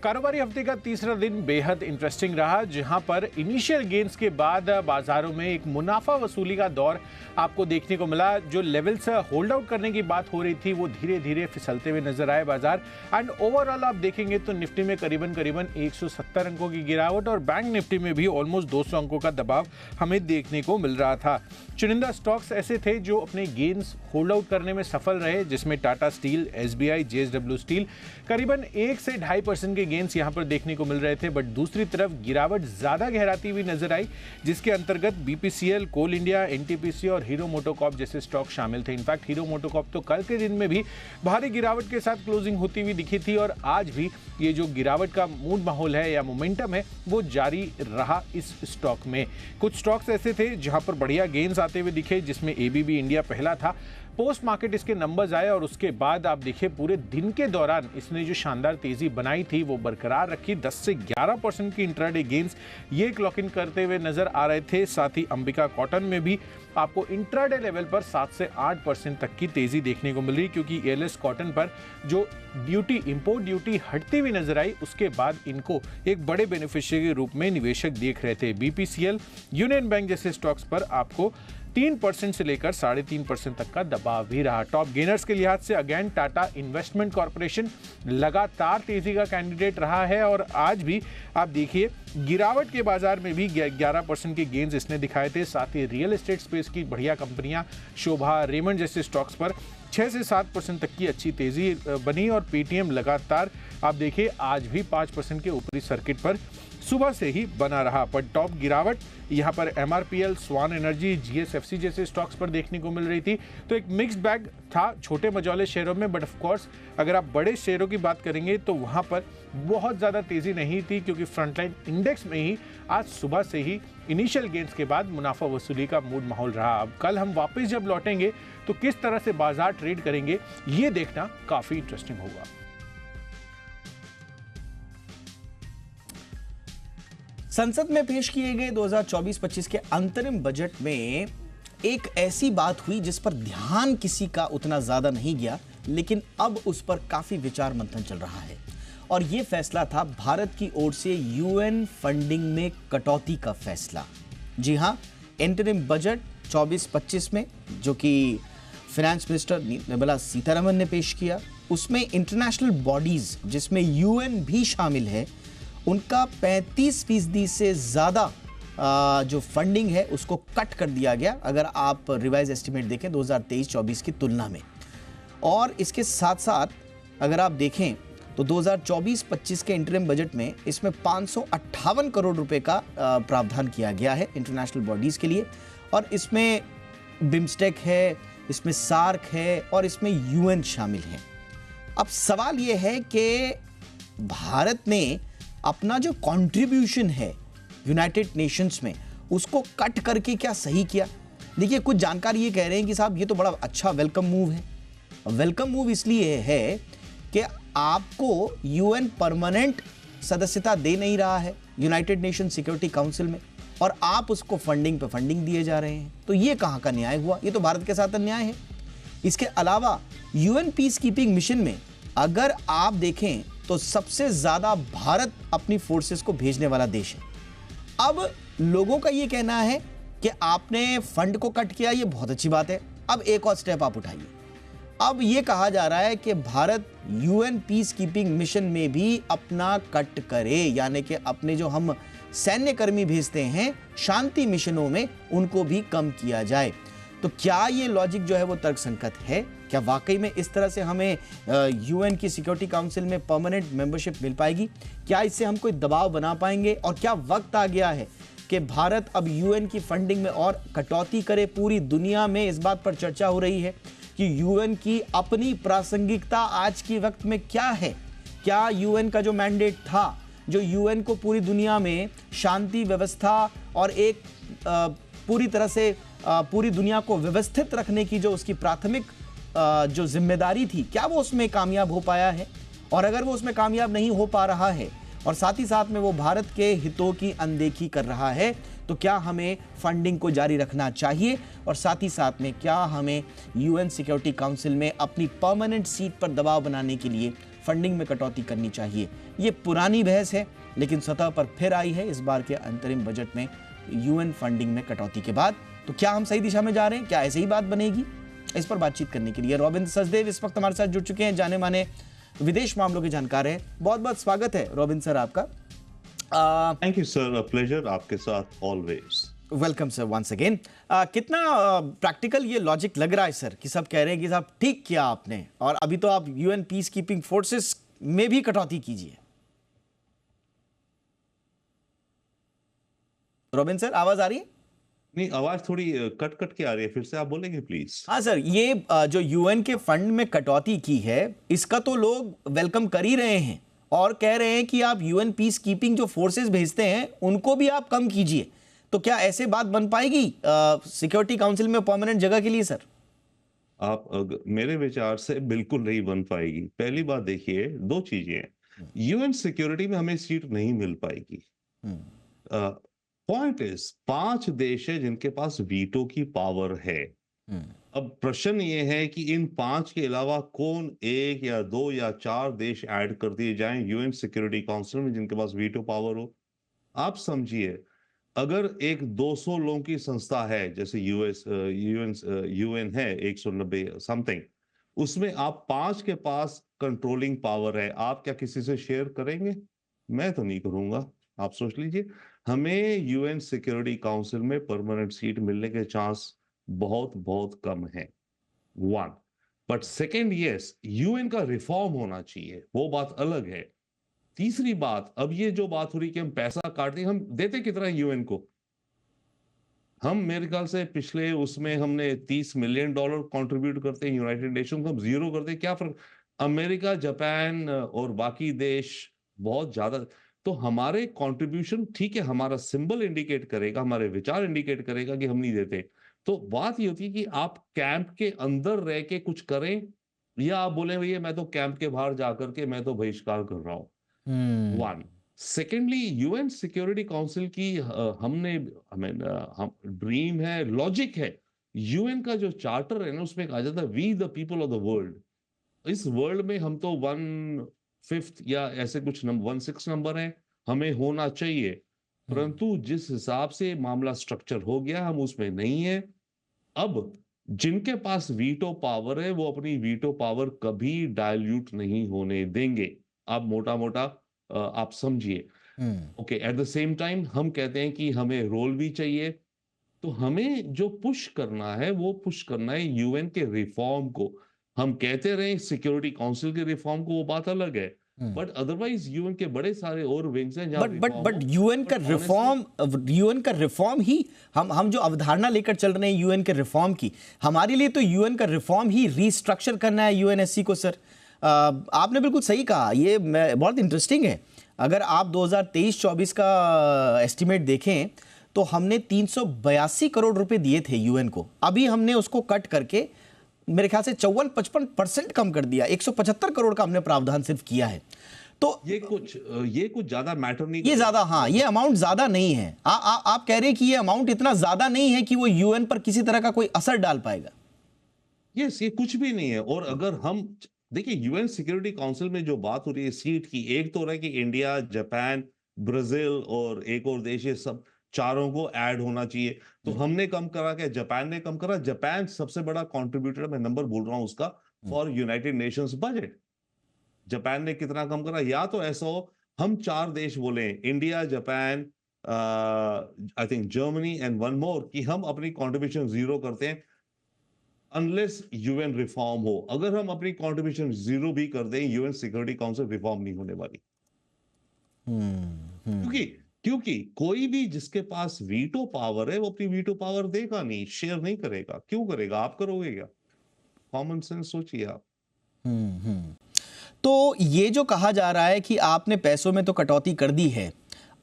कारोबारी हफ्ते का तीसरा दिन बेहद इंटरेस्टिंग रहा, जहां पर इनिशियल गेन्स के बाद बाजारों में एक मुनाफा वसूली का दौर आपको देखने को मिला। जो लेवल्स होल्ड आउट करने की बात हो रही थी, वो धीरे धीरे फिसलते हुए नजर आए बाजार। एंड ओवरऑल आप देखेंगे तो निफ्टी में करीबन 170 अंकों की गिरावट और बैंक निफ्टी में भी ऑलमोस्ट 200 अंकों का दबाव हमें देखने को मिल रहा था। चुनिंदा स्टॉक्स ऐसे थे जो अपने गेन्स होल्ड आउट करने में सफल रहे, जिसमें Tata steel, SBI, JSW steel करीबन 1 से 2.5% के गेन्स यहां पर देखने को मिल रहे थे। बट दूसरी तरफ गिरावट ज्यादा गहराती हुई नजर आई, जिसके अंतर्गत BPCL, कोल इंडिया, NTPC और हीरो मोटोकॉर्प जैसे स्टॉक शामिल थे। इनफैक्ट हीरो मोटोकॉर्प तो कल के दिन में भी भारी गिरावट के साथ क्लोजिंग होती हुई दिखी थी और आज भी ये जो गिरावट का मूड माहौल है या मोमेंटम है, वो जारी रहा इस स्टॉक में। कुछ स्टॉक्स ऐसे थे जहां पर बढ़िया गेन्स आते हुए दिखे, जिसमें ABB इंडिया पहला था। पोस्ट मार्केट इसके नंबर्स आए और उसके बाद आप देखिए पूरे दिन के दौरान इसने जो शानदार तेजी बनाई थी वो बरकरार रखी। 10 से 11% की इंट्राडे गेन्स ये क्लॉक इन करते हुए नजर आ रहे थे। साथ ही अंबिका कॉटन में भी आपको इंट्राडे लेवल पर 7 से 8% तक की तेजी देखने को मिल रही, क्योंकि ALS कॉटन पर जो ड्यूटी, इंपोर्ट ड्यूटी हटती हुई नजर आई, उसके बाद इनको एक बड़े बेनिफिशियरी के रूप में निवेशक देख रहे थे। BPCL, यूनियन बैंक जैसे स्टॉक्स पर आपको 3% से लेकर 3.5% तक का दबाव भी रहा। टॉप गेनर्स के लिहाज से अगेन टाटा इन्वेस्टमेंट कॉर्पोरेशन लगातार तेजी का कैंडिडेट रहा है और आज भी आप देखिए गिरावट के बाजार में भी 11% के गेन्स इसने दिखाए थे। साथ ही रियल एस्टेट स्पेस की बढ़िया कंपनियां शोभा, रेमंड जैसे स्टॉक्स पर 6 से 7% तक की अच्छी तेजी बनी और पेटीएम लगातार आप देखिए आज भी 5% के ऊपरी सर्किट पर सुबह से ही बना रहा। पर टॉप गिरावट यहाँ पर MRPL, स्वान एनर्जी, GSFC जैसे स्टॉक्स पर देखने को मिल रही थी। तो एक मिक्स्ड बैग था छोटे मझौले शेयरों में, बट ऑफ कोर्स अगर आप बड़े शेयरों की बात करेंगे तो वहाँ पर बहुत ज़्यादा तेजी नहीं थी, क्योंकि फ्रंटलाइन इंडेक्स में ही आज सुबह से ही इनिशियल गेन्स के बाद मुनाफा वसूली का मूड माहौल रहा। अब कल हम वापस जब लौटेंगे तो किस तरह से बाजार ट्रेड करेंगे, ये देखना काफ़ी इंटरेस्टिंग होगा। संसद में पेश किए गए 2024-25 के अंतरिम बजट में एक ऐसी बात हुई जिस पर ध्यान किसी का उतना ज्यादा नहीं गया, लेकिन अब उस पर काफी विचार मंथन चल रहा है। और यह फैसला था भारत की ओर से UN फंडिंग में कटौती का फैसला। जी हां, इंटरिम बजट 24-25 में जो कि फाइनेंस मिनिस्टर निर्मला सीतारमन ने पेश किया, उसमें इंटरनेशनल बॉडीज जिसमें UN भी शामिल है, उनका 35% से ज़्यादा जो फंडिंग है उसको कट कर दिया गया, अगर आप रिवाइज एस्टिमेट देखें 2023-24 की तुलना में। और इसके साथ साथ अगर आप देखें तो 2024-25 के इंटरिम बजट में इसमें 558 करोड़ रुपए का प्रावधान किया गया है इंटरनेशनल बॉडीज़ के लिए। और इसमें बिम्स्टेक है, इसमें सार्क है और इसमें UN शामिल है। अब सवाल यह है कि भारत ने अपना जो कंट्रीब्यूशन है यूनाइटेड नेशंस में उसको कट करके क्या सही किया? देखिए, कुछ जानकारी ये कह रहे हैं कि साहब ये तो बड़ा अच्छा वेलकम मूव है। वेलकम मूव इसलिए है कि आपको UN परमानेंट सदस्यता दे नहीं रहा है यूनाइटेड नेशन सिक्योरिटी काउंसिल में, और आप उसको फंडिंग पे फंडिंग दिए जा रहे हैं। तो ये कहाँ का न्याय हुआ? ये तो भारत के साथ अन्याय है। इसके अलावा UN पीस कीपिंग मिशन में अगर आप देखें तो सबसे ज्यादा भारत अपनी फोर्सेस को भेजने वाला देश है। अब लोगों का यह कहना है कि आपने फंड को कट किया, ये बहुत अच्छी बात है, अब एक और स्टेप आप उठाइए। अब ये कहा जा रहा है कि Bharat UN peace keeping mission में भी अपना कट करे, यानी कि अपने जो हम सैन्य कर्मी भेजते हैं शांति मिशनों में उनको भी कम किया जाए। तो क्या ये लॉजिक जो है वो तर्कसंगत है? क्या वाकई में इस तरह से हमें यूएन की सिक्योरिटी काउंसिल में परमानेंट मेंबरशिप मिल पाएगी? क्या इससे हम कोई दबाव बना पाएंगे? और क्या वक्त आ गया है कि भारत अब यूएन की फंडिंग में और कटौती करे? पूरी दुनिया में इस बात पर चर्चा हो रही है कि यूएन की अपनी प्रासंगिकता आज के वक्त में क्या है। क्या यूएन का जो मैंडेट था, जो यूएन को पूरी दुनिया में शांति व्यवस्था और एक पूरी तरह से पूरी दुनिया को व्यवस्थित रखने की जो उसकी प्राथमिक जो जिम्मेदारी थी, क्या वो उसमें कामयाब हो पाया है? और अगर वो उसमें कामयाब नहीं हो पा रहा है और साथ ही साथ में वो भारत के हितों की अनदेखी कर रहा है, तो क्या हमें फंडिंग को जारी रखना चाहिए? और साथ ही साथ में क्या हमें यूएन सिक्योरिटी काउंसिल में अपनी परमानेंट सीट पर दबाव बनाने के लिए फंडिंग में कटौती करनी चाहिए? ये पुरानी बहस है, लेकिन सतह पर फिर आई है इस बार के अंतरिम बजट में यूएन फंडिंग में कटौती के बाद। तो क्या हम सही दिशा में जा रहे हैं? क्या ऐसे ही बात बनेगी? इस पर बातचीत करने के लिए रॉबिन सचदेव इस वक्त हमारे साथ जुड़ चुके हैं, जाने माने विदेश मामलों के जानकार हैं। बहुत बहुत स्वागत है रॉबिन सर आपका। Thank you sir, a pleasure आपके साथ always. Welcome sir once again. कितना प्रैक्टिकल ये लॉजिक लग रहा है सर कि सब कह रहे हैं कि साहब ठीक किया आपने और अभी तो आप यूएन पीस कीपिंग फोर्सेस में भी कटौती कीजिए। रॉबिन सर आवाज आ रही है? नहीं, आवाज थोड़ी कट कट के आ रही है, फिर से आप बोलेंगे प्लीज। हाँ सर, ये जो यूएन के फंड में कटौती की है इसका तो लोग वेलकम कर ही रहे हैं और कह रहे हैं कि आप यूएन पीस कीपिंग जो फोर्सेस भेजते हैं उनको भी आप कम कीजिए। तो क्या ऐसे बात बन पाएगी सिक्योरिटी काउंसिल में परमानेंट जगह के लिए सर? मेरे विचार से बिल्कुल नहीं बन पाएगी। पहली बात देखिए, दो चीजें हैं। यूएन सिक्योरिटी में हमें सीट नहीं मिल पाएगी। पॉइंट इज 5 देश है जिनके पास वीटो की पावर है। अब प्रश्न ये है कि इन 5 के अलावा कौन 1 या 2 या 4 देश ऐड कर दिए जाएं यूएन सिक्योरिटी काउंसिल में जिनके पास वीटो पावर हो। आप समझिए, अगर एक 200 लोगों की संस्था है जैसे यूएन है 190 समथिंग, उसमें आप 5 के पास कंट्रोलिंग पावर है, आप क्या किसी से शेयर करेंगे? मैं तो नहीं करूंगा। आप सोच लीजिए, हमें यूएन सिक्योरिटी काउंसिल में परमानेंट सीट मिलने के चांस बहुत बहुत कम है। 1 बट सेकेंड, यस, यूएन का रिफॉर्म होना चाहिए, वो बात अलग है। तीसरी बात, अब ये जो बात हो रही कि हम पैसा काटते, हम देते कितना है यूएन को? हम मेरे ख्याल से पिछले उसमें हमने $30 मिलियन कंट्रीब्यूट करते हैं यूनाइटेड नेशन को, हम जीरो करते हैं। क्या फर्क? अमेरिका, जापान और बाकी देश बहुत ज्यादा। तो हमारे कंट्रीब्यूशन ठीक है, हमारा सिंबल इंडिकेट करेगा, हमारे विचार इंडिकेट करेगा कि हम नहीं देते। तो बात ये होती है कि आप कैंप के अंदर रह के कुछ करें या आप बोले भैया मैं तो कैंप के बाहर जाकर के मैं तो बहिष्कार कर रहा हूं। 1 सेकेंडली, यूएन सिक्योरिटी काउंसिल की हम ड्रीम है, लॉजिक है। यूएन का जो चार्टर है ना, उसमें कहा जाता है we the people of the world. इस वर्ल्ड में हम तो 1/5 या ऐसे कुछ 1/6 नंबर है, हमें होना चाहिए। परंतु जिस हिसाब से मामला स्ट्रक्चर हो गया, हम उसमें नहीं है। अब जिनके पास वीटो पावर है वो अपनी वीटो पावर कभी डायल्यूट नहीं होने देंगे। आप मोटा मोटा आप समझिए। Okay, at the same time हम कहते हैं कि हमें रोल भी चाहिए। तो हमें जो पुश करना है वो पुश करना है यूएन के रिफॉर्म को। हम कहते रहे सिक्योरिटी काउंसिल के रिफॉर्म को, वो बात अलग है, बट अदरवाइज यूएन के बड़े सारे और विंग्स हैं जहां बट यूएन का रिफॉर्म ही हम जो अवधारणा लेकर चल रहे हैं यूएन के रिफॉर्म की, हमारे लिए तो यूएन का रिफॉर्म ही रीस्ट्रक्चर करना है यूएनएससी को सर। आपने बिल्कुल सही कहा, ये बहुत इंटरेस्टिंग है। अगर आप 2023-24 का एस्टिमेट देखें तो हमने 382 करोड़ रुपए दिए थे यूएन को, अभी हमने उसको कट करके मेरे ख्याल से 54-55% कम कर दिया। 175 करोड़ का हमने प्रावधान सिर्फ किया है। तो ये कुछ ज्यादा मैटर नहीं, ये ज्यादा, हाँ, ये अमाउंट ज्यादा नहीं है। आप कह रहे हैं कि ये अमाउंट इतना ज्यादा नहीं है कि वो यूएन पर किसी तरह का कोई असर डाल पाएगा? यस, ये कुछ भी नहीं है। और अगर हम देखिए यूएन सिक्योरिटी काउंसिल में जो बात हो रही है सीट की, एक तो रहा है कि इंडिया, जापान, ब्राजील और एक और देश, ये सब चारों को ऐड होना चाहिए। तो हमने कम करा, क्या जापान ने कम करा? जापान सबसे बड़ा कंट्रीब्यूटर, मैं नंबर बोल रहा हूं उसका, for United Nations budget. Japan ने कितना कम करा? या तो ऐसा हो हम 4 देश बोले, India, Japan, I think Germany and one more, कि हम अपनी कंट्रीब्यूशन 0 करते हैं अनलेस यूएन रिफॉर्म हो। अगर हम अपनी कंट्रीब्यूशन 0 भी कर दें, यूएन सिक्योरिटी काउंसिल रिफॉर्म नहीं होने वाली। क्योंकि क्योंकि कोई भी जिसके पास वीटो पावर है वो अपनी वीटो पावर देगा नहीं, शेयर नहीं करेगा। क्यों करेगा? आप करोगे क्या? कॉमन सेंस सोचिए आप। तो ये जो कहा जा रहा है कि आपने पैसों में तो कटौती कर दी है,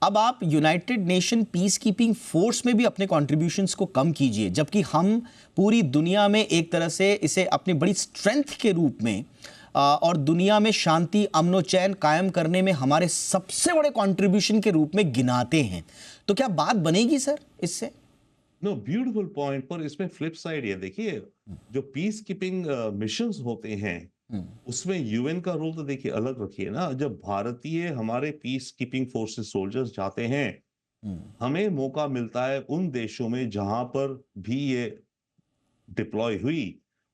अब आप United nation peace keeping force में भी अपने कॉन्ट्रीब्यूशंस को कम कीजिए, जबकि हम पूरी दुनिया में एक तरह से इसे अपनी बड़ी स्ट्रेंथ के रूप में और दुनिया में शांति, अमन चैन कायम करने में हमारे सबसे बड़े कंट्रीब्यूशन के रूप में गिनाते हैं। तो क्या बात बनेगी सर इससे? No, beautiful point. पर इसमें फ्लिप साइड ये देखिए, जो पीस कीपिंग मिशंस होते हैं उसमें यूएन का रोल तो देखिए अलग रखिए ना। जब भारतीय हमारे पीस कीपिंग फोर्सेस सोल्जर्स जाते हैं, हमें मौका मिलता है उन देशों में जहां पर भी ये डिप्लॉय हुई,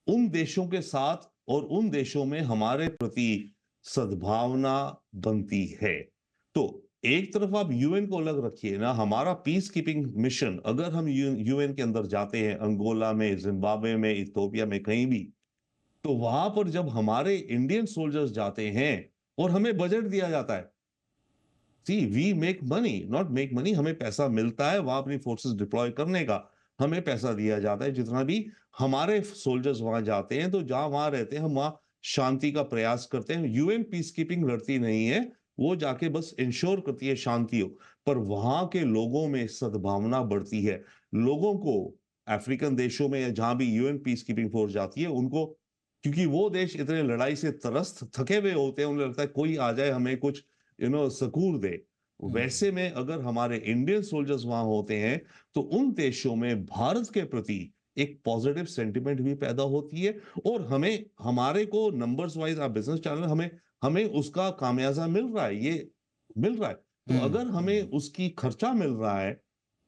उन देशों के साथ, और उन देशों में हमारे प्रति सद्भावना बनती है। तो एक तरफ आप यूएन को अलग रखिए ना, हमारा पीस कीपिंग मिशन अगर हम यूएन के अंदर जाते हैं, अंगोला में, जिम्बाब्वे में, इथियोपिया में, कहीं भी, तो वहां पर जब हमारे इंडियन सोल्जर्स जाते हैं और हमें बजट दिया जाता है, see we make money, not make money, हमें पैसा मिलता है वहां अपनी फोर्सेस डिप्लॉय करने का, हमें पैसा दिया जाता है। जितना भी हमारे सोल्जर्स वहां जाते हैं, तो जहां वहां रहते हैं हम वहां शांति का प्रयास करते हैं। यूएन पीस कीपिंग लड़ती नहीं है, वो जाके बस इंश्योर करती है शांति हो, पर वहां के लोगों में सद्भावना बढ़ती है। लोगों को अफ्रीकन देशों में या जहां भी यूएन पीस कीपिंग फोर्स जाती है, उनको, क्योंकि वो देश इतने लड़ाई से त्रस्त थके हुए होते हैं, उन्हें लगता है कोई आ जाए हमें कुछ सकूर दे। वैसे में अगर हमारे इंडियन सोल्जर्स वहां होते हैं, तो उन देशों में भारत के प्रति एक पॉजिटिव सेंटिमेंट भी पैदा होती है, और हमें, हमारे को नंबर्स वाइज, आप बिजनेस चैनल, हमें हमें उसका खामियाजा मिल रहा है, ये मिल रहा है। तो अगर हमें उसकी खर्चा मिल रहा है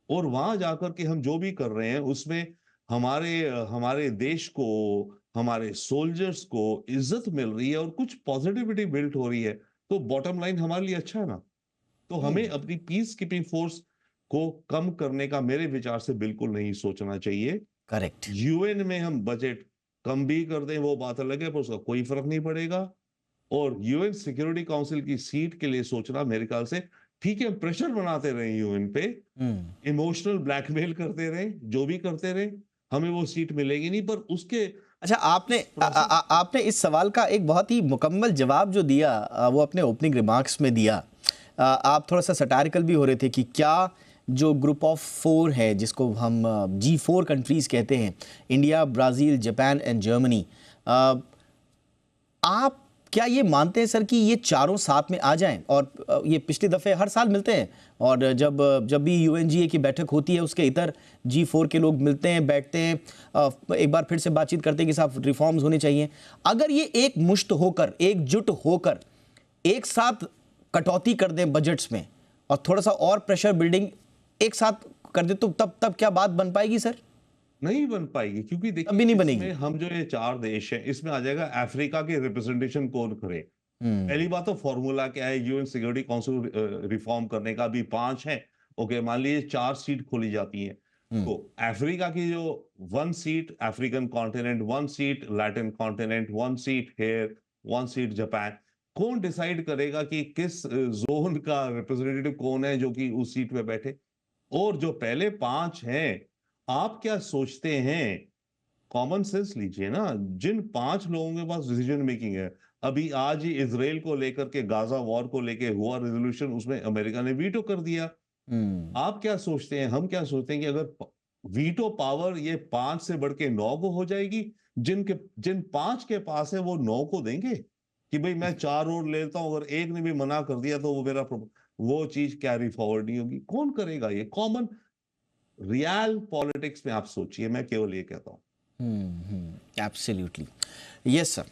और वहां जाकर के हम जो भी कर रहे हैं उसमें हमारे हमारे देश को, हमारे सोल्जर्स को इज्जत मिल रही है और कुछ पॉजिटिविटी बिल्ड हो रही है, तो बॉटम लाइन हमारे लिए अच्छा है ना। तो हमें अपनी पीस कीपिंग फोर्स को कम करने का मेरे विचार से बिल्कुल नहीं सोचना चाहिए। करेक्ट। यूएन में हम बजट कम भी कर दें वो बात अलग है, पर उसका कोई फर्क नहीं पड़ेगा। और यूएन सिक्योरिटी काउंसिल की सीट के लिए सोचना मेरे ख्याल से ठीक है, प्रेशर बनाते रहे यूएन पे, इमोशनल ब्लैकमेल करते रहे, जो भी करते रहे, हमें वो सीट मिलेगी नहीं। पर उसके अच्छा, आपने इस सवाल का एक बहुत ही मुकम्मल जवाब जो दिया वो अपने ओपनिंग रिमार्क्स में दिया। आप थोड़ा सा सटारिकल भी हो रहे थे कि क्या जो ग्रुप ऑफ 4 है, जिसको हम G4 कंट्रीज कहते हैं, India, Brazil, Japan and Germany, आप क्या ये मानते हैं सर कि ये चारों साथ में आ जाएं? और ये पिछले दफ़े हर साल मिलते हैं, और जब भी UNGA की बैठक होती है उसके इतर G4 के लोग मिलते हैं, बैठते हैं, एक बार फिर से बातचीत करते हैं कि साहब रिफॉर्म्स होने चाहिए। अगर ये एक मुश्त होकर, एकजुट होकर एक साथ कटौती कर दें बजट्स में और थोड़ा सा और प्रेशर बिल्डिंग एक साथ कर दे, तो तब क्या बात बन पाएगी सर? नहीं बन पाएगी, क्योंकि देखिए अभी नहीं बनेगी। हम जो ये 4 देश हैं, इसमें आ जाएगा अफ्रीका के रिप्रेजेंटेशन कौन करे। पहली बात तो फॉर्मूला क्या है, यूएन सिक्योरिटी काउंसिल रिफॉर्म करने का भी 5 है। ओके, मान लीजिए 4 सीट खोली जाती है, तो अफ्रीका की जो 1 seat African continent, 1 seat Latin continent, 1 seat here, 1 seat Japan, कौन डिसाइड करेगा कि किस जोन का रिप्रेजेंटेटिव कौन है जो कि उस सीट पे बैठे? और जो पहले 5 हैं, आप क्या सोचते हैं? कॉमन सेंस लीजिए ना, जिन 5 लोगों के पास डिसीजन मेकिंग है, अभी आज ही इजराइल को लेकर के, गाजा वॉर को लेके हुआ रेजोल्यूशन, उसमें अमेरिका ने वीटो कर दिया। आप क्या सोचते हैं, हम क्या सोचते हैं कि अगर वीटो पावर ये 5 से बढ़ के 9 को हो जाएगी, जिन 5 के पास है वो 9 को देंगे कि भाई मैं 4 और लेता हूं, अगर एक ने भी मना कर दिया तो वो चीज कैरी फॉरवर्ड नहीं होगी। कौन करेगा ये? कॉमन रियल पॉलिटिक्स में आप सोचिए, मैं केवल ये कहता हूं। Absolutely, yes sir.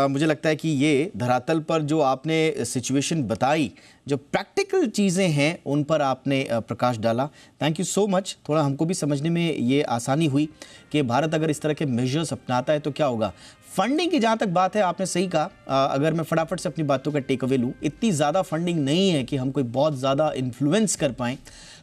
मुझे लगता है कि ये धरातल पर जो आपने सिचुएशन बताई, जो प्रैक्टिकल चीज़ें हैं उन पर आपने प्रकाश डाला। Thank you so much. थोड़ा हमको भी समझने में ये आसानी हुई कि भारत अगर इस तरह के मेजर्स अपनाता है तो क्या होगा। फंडिंग की जहाँ तक बात है, आपने सही कहा। अगर मैं फटाफट से अपनी बातों का टेक अवे लूँ, इतनी ज़्यादा फंडिंग नहीं है कि हम कोई बहुत ज़्यादा इन्फ्लुएंस कर पाएँ।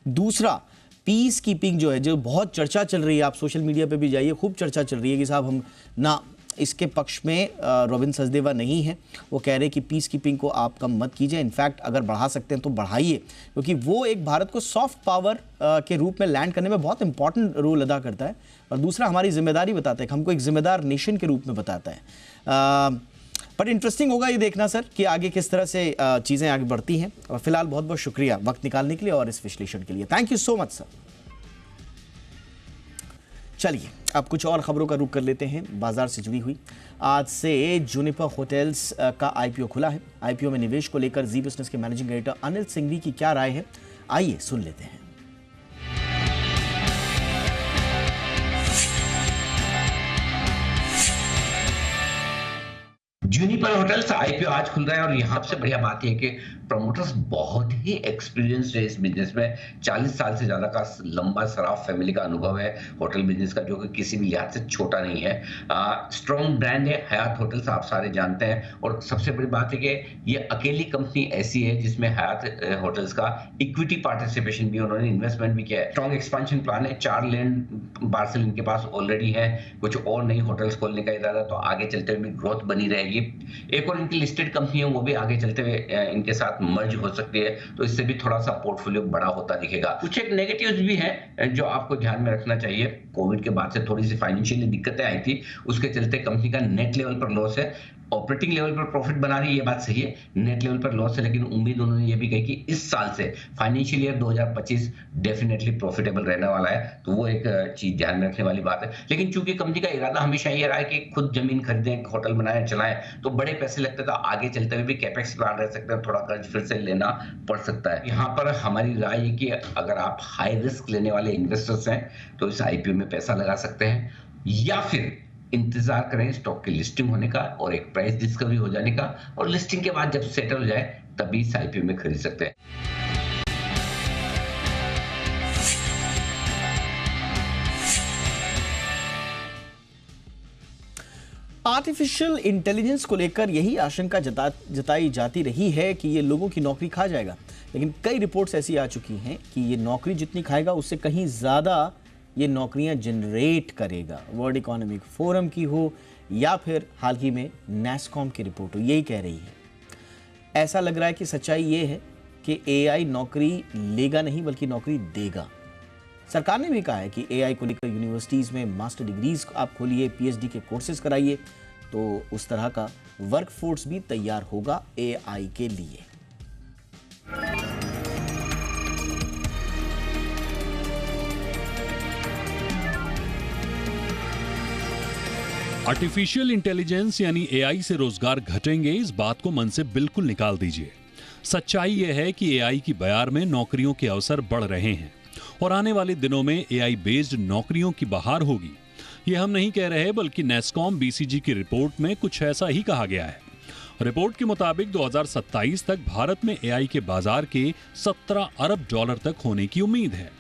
दूसरा, पीस कीपिंग जो है, जो बहुत चर्चा चल रही है, आप सोशल मीडिया पे भी जाइए, खूब चर्चा चल रही है कि साहब हम ना इसके पक्ष में रॉबिन सचदेवा नहीं है। वो कह रहे हैं कि पीस कीपिंग को आप कम मत कीजिए, इनफैक्ट अगर बढ़ा सकते हैं तो बढ़ाइए, क्योंकि वो एक भारत को सॉफ्ट पावर के रूप में लैंड करने में बहुत इंपॉर्टेंट रोल अदा करता है। और दूसरा, हमारी जिम्मेदारी बताता है कि हमको एक जिम्मेदार नेशन के रूप में बताता है। बट इंटरेस्टिंग होगा ये देखना सर कि आगे किस तरह से चीज़ें आगे बढ़ती हैं। और फिलहाल बहुत बहुत शुक्रिया वक्त निकालने के लिए और इस विश्लेषण के लिए। Thank you so much sir. चलिए अब कुछ और खबरों का रुख कर लेते हैं बाजार से जुड़ी हुई। आज से जूनिपर होटल्स का आईपीओ खुला है। आईपीओ में निवेश को लेकर जी बिजनेस के मैनेजिंग डायरेक्टर अनिल सिंघवी की क्या राय है, आइए सुन लेते हैं। जूनिपर होटल्स आईपीओ आज खुल रहा है और यहाँ से बढ़िया बात यह है कि प्रमोटर्स बहुत ही एक्सपीरियंस्ड है इस बिजनेस में। 40 साल से ज्यादा का लंबा सराफ फैमिली का अनुभव है होटल बिजनेस का, जो कि किसी भी लिहाज से छोटा नहीं है। स्ट्रॉन्ग ब्रांड है हयात होटल्स, आप सारे जानते हैं। और सबसे बड़ी बात है कि ये अकेली कंपनी ऐसी है जिसमें हयात होटल्स का इक्विटी पार्टिसिपेशन भी, उन्होंने इन्वेस्टमेंट भी किया है। स्ट्रॉन्ग एक्सपेंशन प्लान है, 4 लैंड पार्सल इनके पास ऑलरेडी है, कुछ और नई होटल्स खोलने का इरादा, तो आगे चलते हुए भी ग्रोथ बनी रहेगी। एक और इनकी लिस्टेड कंपनी है, वो भी आगे चलते हुए इनके साथ मर्ज हो सकती है, तो इससे भी थोड़ा सा पोर्टफोलियो बड़ा होता दिखेगा। कुछ एक नेगेटिव्स भी हैं जो आपको ध्यान में रखना चाहिए। कोविड के बाद से थोड़ी सी फाइनेंशियली दिक्कतें आई थी, उसके चलते कंपनी का नेट लेवल पर लॉस है। ऑपरेटिंग लेवल पर प्रॉफिट बना रही है, ये बात सही है, नेट लेवल पर लॉस है, लेकिन उम्मीद उन्होंने ये भी कही कि इस साल से फाइनेंशियल ईयर 2025 डेफिनेटली प्रॉफिटेबल रहने वाला है, तो वो एक चीज ध्यान में रखने वाली बात है। लेकिन चूंकि कंपनी का इरादा हमेशा ये रहा है कि खुद जमीन खरीदें, होटल बनाएं, चलाएं, तो बड़े पैसे लगते थे, आगे चलते हुए भी कैपेक्स प्लान रह सकते हैं, थोड़ा कर्ज फिर से लेना पड़ सकता है। यहाँ पर हमारी राय है कि अगर आप हाई रिस्क लेने वाले इन्वेस्टर्स हैं तो इस आईपीओ में पैसा लगा सकते हैं, या फिर इंतजार करें स्टॉक की लिस्टिंग होने का और एक प्राइस डिस्कवरी हो जाने का, और लिस्टिंग के बाद जब सेटल हो जाए तभी इस आईपीओ में खरीद सकते हैं। आर्टिफिशियल इंटेलिजेंस को लेकर यही आशंका जताई जाती रही है कि ये लोगों की नौकरी खा जाएगा, लेकिन कई रिपोर्ट्स ऐसी आ चुकी हैं कि ये नौकरी जितनी खाएगा उससे कहीं ज़्यादा ये नौकरियां जनरेट करेगा। वर्ल्ड इकोनॉमिक फोरम की हो या फिर हाल ही में नैस्कॉम की रिपोर्ट हो, यही कह रही है। ऐसा लग रहा है कि सच्चाई ये है कि एआई नौकरी लेगा नहीं बल्कि नौकरी देगा। सरकार ने भी कहा है कि एआई को लेकर यूनिवर्सिटीज़ में मास्टर डिग्रीज आप खोलिए, पीएचडी के कोर्सेज कराइए, तो उस तरह का वर्कफोर्स भी तैयार होगा एआई के लिए। आर्टिफिशियल इंटेलिजेंस यानी एआई से रोजगार घटेंगे, इस बात को मन से बिल्कुल निकाल दीजिए। सच्चाई यह है कि एआई की बयार में नौकरियों के अवसर बढ़ रहे हैं और आने वाले दिनों में एआई बेस्ड नौकरियों की बहार होगी। ये हम नहीं कह रहे, बल्कि नैस्कॉम बीसीजी की रिपोर्ट में कुछ ऐसा ही कहा गया है। रिपोर्ट के मुताबिक 2027 तक भारत में एआई के बाजार के 17 अरब डॉलर तक होने की उम्मीद है।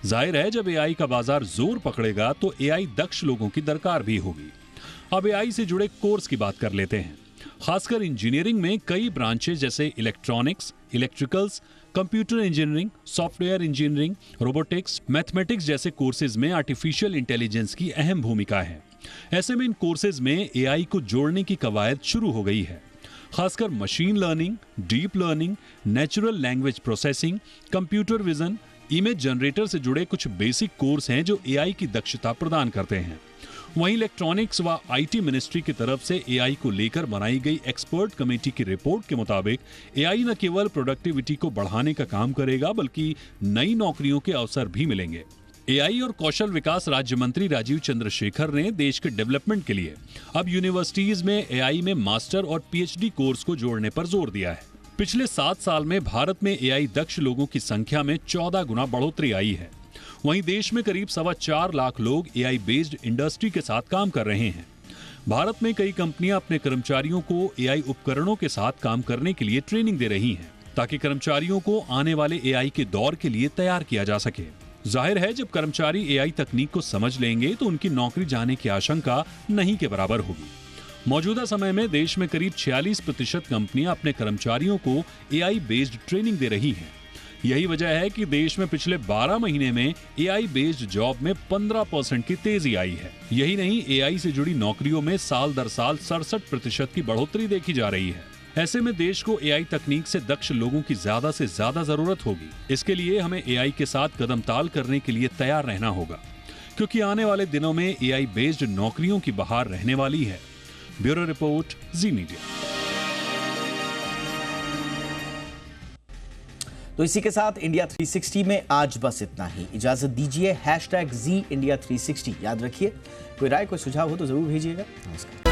जाहिर है, जब एआई का बाजार जोर पकड़ेगा तो एआई दक्ष लोगों की दरकार भी होगी। अब एआई से जुड़े कोर्स की बात कर लेते हैं। खासकर इंजीनियरिंग में कई ब्रांचेस जैसे electronics, electricals, computer engineering, software engineering, robotics, mathematics जैसे कोर्सेज में आर्टिफिशियल इंटेलिजेंस की अहम भूमिका है। ऐसे में इन कोर्सेज में एआई को जोड़ने की कवायद शुरू हो गई है। खासकर machine learning, deep learning, natural language processing, computer vision, image generator से जुड़े कुछ बेसिक कोर्स हैं जो एआई की दक्षता प्रदान करते हैं। वहीं इलेक्ट्रॉनिक्स व आईटी मिनिस्ट्री की तरफ से एआई को लेकर बनाई गई एक्सपर्ट कमेटी की रिपोर्ट के मुताबिक एआई न केवल प्रोडक्टिविटी को बढ़ाने का काम करेगा बल्कि नई नौकरियों के अवसर भी मिलेंगे। एआई और कौशल विकास राज्य मंत्री राजीव चंद्रशेखर ने देश के डेवलपमेंट के लिए अब यूनिवर्सिटीज में एआई में मास्टर और पीएचडी कोर्स को जोड़ने पर जोर दिया है। पिछले 7 साल में भारत में एआई दक्ष लोगों की संख्या में 14 गुना बढ़ोतरी आई है। वहीं देश में करीब 4.25 लाख लोग एआई बेस्ड इंडस्ट्री के साथ काम कर रहे हैं। भारत में कई कंपनियां अपने कर्मचारियों को एआई उपकरणों के साथ काम करने के लिए ट्रेनिंग दे रही हैं, ताकि कर्मचारियों को आने वाले एआई के दौर के लिए तैयार किया जा सके। जाहिर है, जब कर्मचारी एआई तकनीक को समझ लेंगे तो उनकी नौकरी जाने की आशंका नहीं के बराबर होगी। मौजूदा समय में देश में करीब 46% कंपनियां अपने कर्मचारियों को एआई बेस्ड ट्रेनिंग दे रही हैं। यही वजह है कि देश में पिछले 12 महीने में एआई बेस्ड जॉब में 15% की तेजी आई है। यही नहीं, एआई से जुड़ी नौकरियों में साल दर साल 67% की बढ़ोतरी देखी जा रही है। ऐसे में देश को एआई तकनीक से दक्ष लोगों की ज्यादा से ज्यादा जरूरत होगी। इसके लिए हमें एआई के साथ कदम ताल करने के लिए तैयार रहना होगा, क्योंकि आने वाले दिनों में एआई बेस्ड नौकरियों की बहार रहने वाली है। ब्यूरो रिपोर्ट, जी मीडिया। तो इसी के साथ इंडिया 360 में आज बस इतना ही। इजाजत दीजिए। #ZIndia360 याद रखिए। कोई राय, कोई सुझाव हो तो जरूर भेजिएगा। नमस्कार।